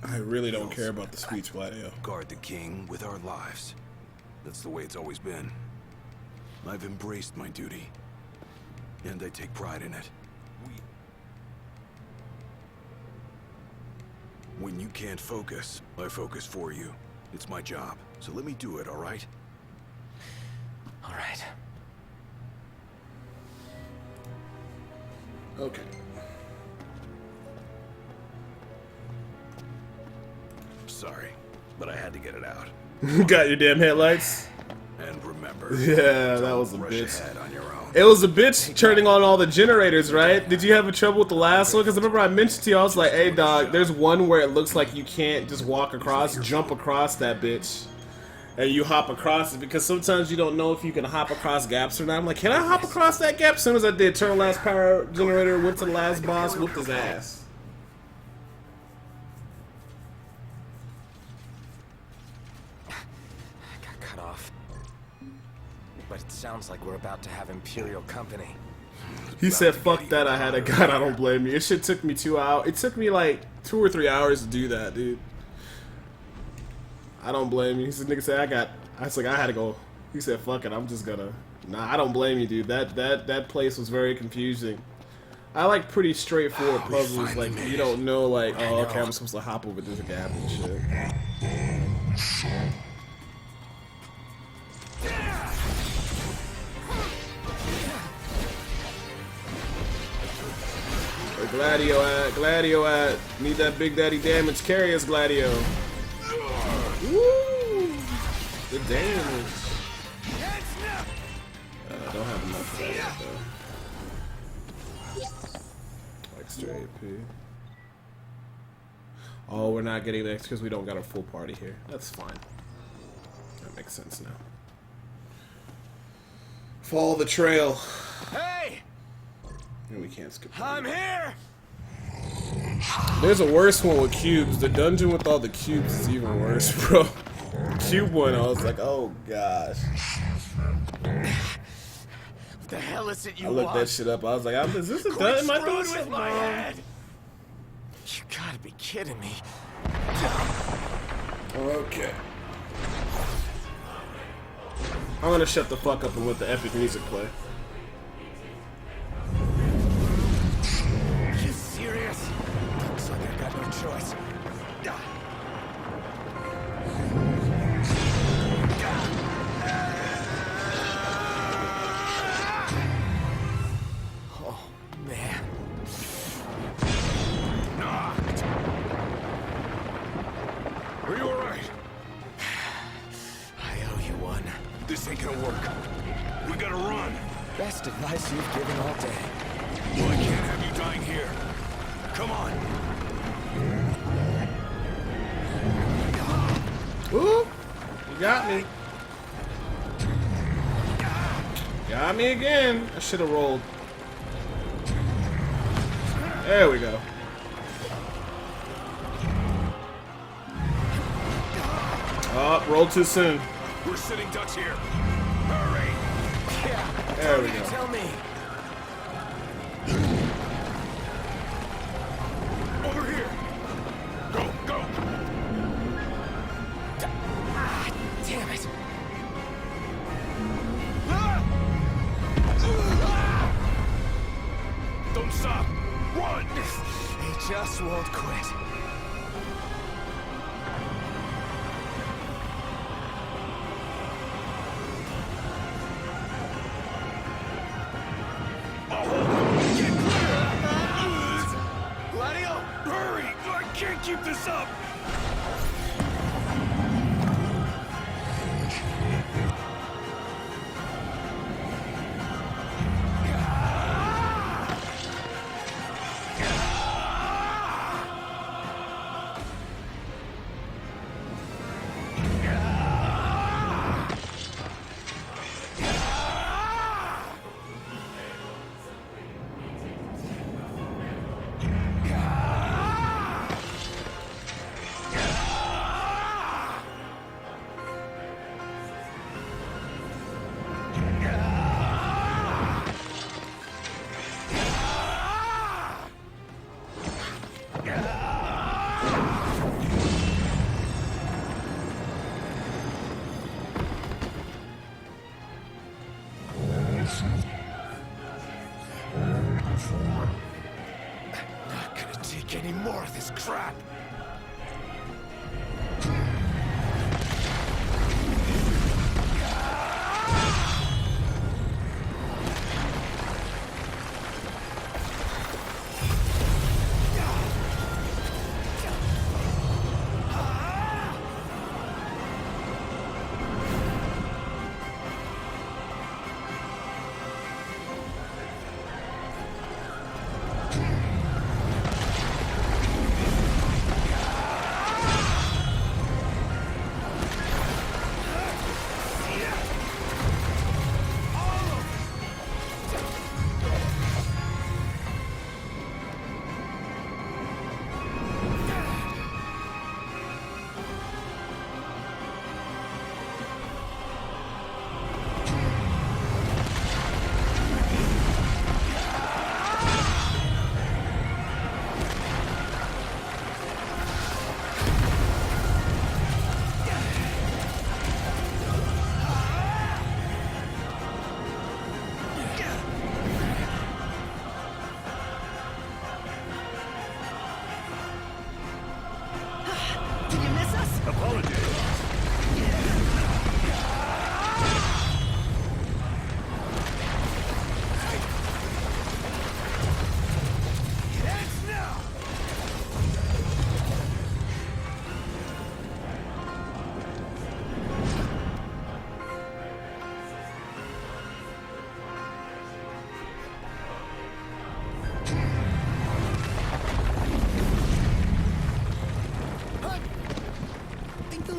I really don't care about the speech, Gladio. Guard the king with our lives. That's the way it's always been. I've embraced my duty, and I take pride in it. When you can't focus, I focus for you. It's my job, so let me do it, all right? All right. Okay. Sorry, but I had to get it out. Got your damn headlights? And remember, yeah, that was a rush bitch. ahead on your own. It was a bitch turning on all the generators, right? Did you have trouble with the last one? Because I remember I mentioned to you, I was like, hey dog, there's one where it looks like you can't just walk across, jump across that bitch. And you hop across it, because sometimes you don't know if you can hop across gaps or not. I'm like, can I hop across that gap? As soon as I did, turn last power generator, went to the last boss, whooped his ass. But it sounds like we're about to have Imperial company. He said, fuck that, I had a gun, I don't blame you. It shit took me 2 hours. It took me like 2 or 3 hours to do that, dude. I don't blame you. He said, nigga said, I was like, I had to go. He said, fuck it, I'm just gonna. Nah, I don't blame you, dude. That place was very confusing. I like pretty straightforward puzzles, like, you don't know, like, oh, okay, I'm supposed to hop over this gap and shit. Where Gladio at? Need that big daddy damage. Carry us, Gladio. Woo! The damage. I don't have enough for that yet, though. Extra AP. Oh, we're not getting next because we don't got a full party here. That's fine. That makes sense now. Follow the trail. Hey! And we can't skip. I'm here! There's a worse one with cubes. The dungeon with all the cubes is even worse, bro. Cube one, I was like, oh gosh. What the hell is it you I looked want? that shit up. I was like, is this a dungeon? Am I doing With something my wrong? head. You gotta be kidding me. Okay. I'm gonna shut the fuck up and let the epic music play. Are you serious? Looks like I got no choice. Oh, man. Are you alright? I owe you one. This ain't gonna work. We gotta run. Best advice you've given all day. Well, I can't have you dying here. Come on. Ooh, you got me. Got me again. I should have rolled. There we go. Oh, rolled too soon. We're sitting ducks here. Hurry. Yeah. There we go. Tell me. Over here. Go, go. Ah, damn it. Don't stop. Run. He just won't quit. Hurry! I can't keep this up! Not gonna take any more of this crap.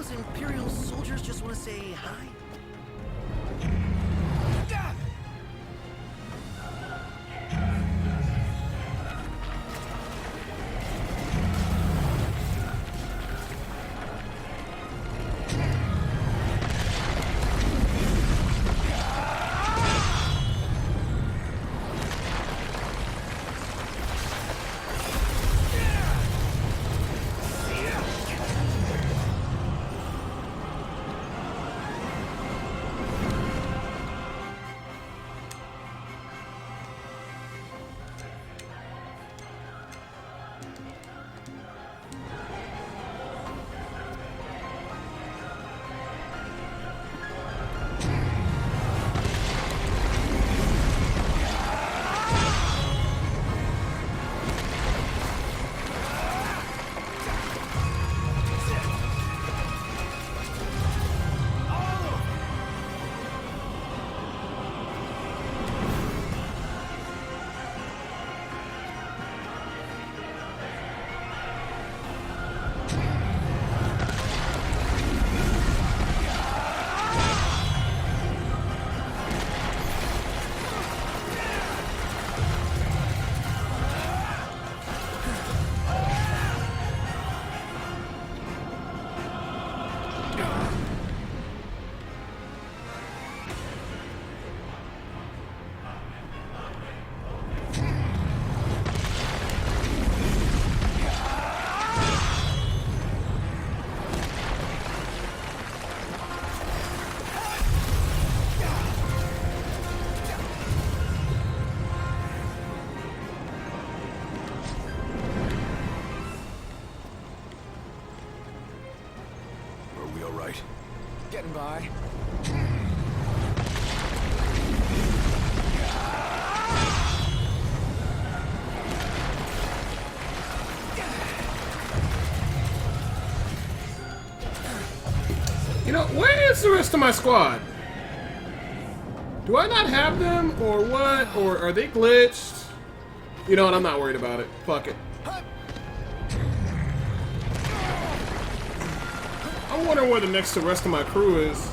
those Imperial soldiers just want to say hi? Getting by. You know, where is the rest of my squad? Do I not have them, or what? Or are they glitched? You know what? I'm not worried about it. Fuck it. I wonder where the rest of my crew is.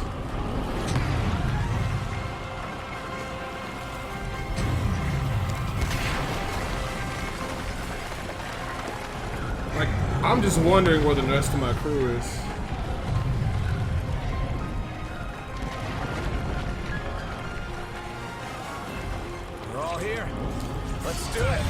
Like, I'm just wondering where the rest of my crew is. We're all here. Let's do it.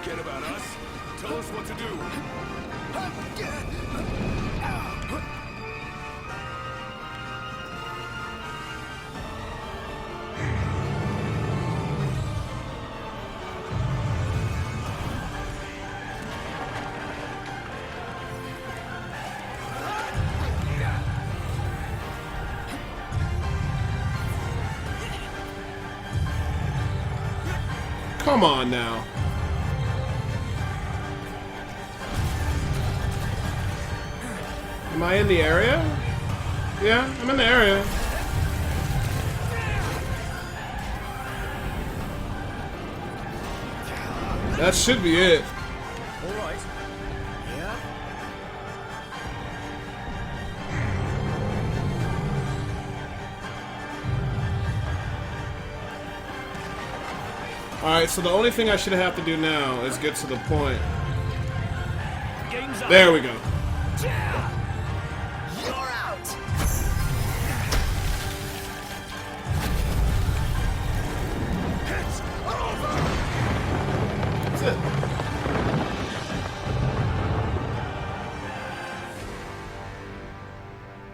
Forget about us. Tell us what to do. Come on now. Am I in the area? Yeah, I'm in the area. That should be it. All right. Yeah. Alright, so the only thing I should have to do now is get to the point. Game's up. There we go. You're out. It's over. That's it.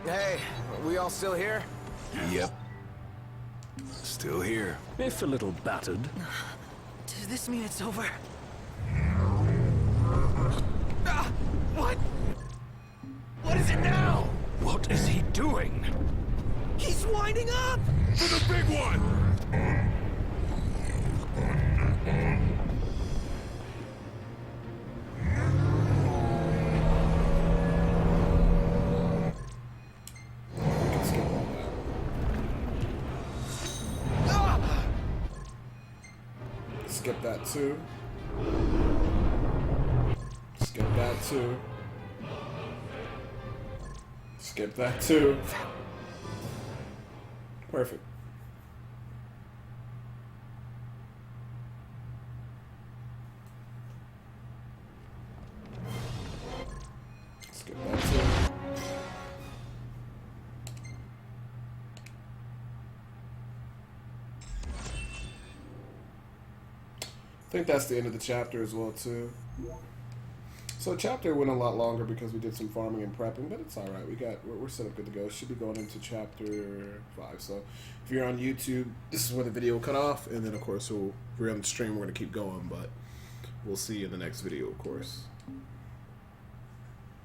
Hey, are we all still here? Yep. Still here. If a little battered. Does this mean it's over? What? What is it now? What is he doing? He's winding up! For the big one! skip that too. Skip that too. Skip that too. Perfect. Skip that too. I think that's the end of the chapter as well too. So chapter went a lot longer because we did some farming and prepping, but it's all right. We're set up good to go. Should be going into chapter 5. So if you're on YouTube, this is where the video will cut off, and then of course if we're on the stream, we're gonna keep going. But we'll see you in the next video, of course.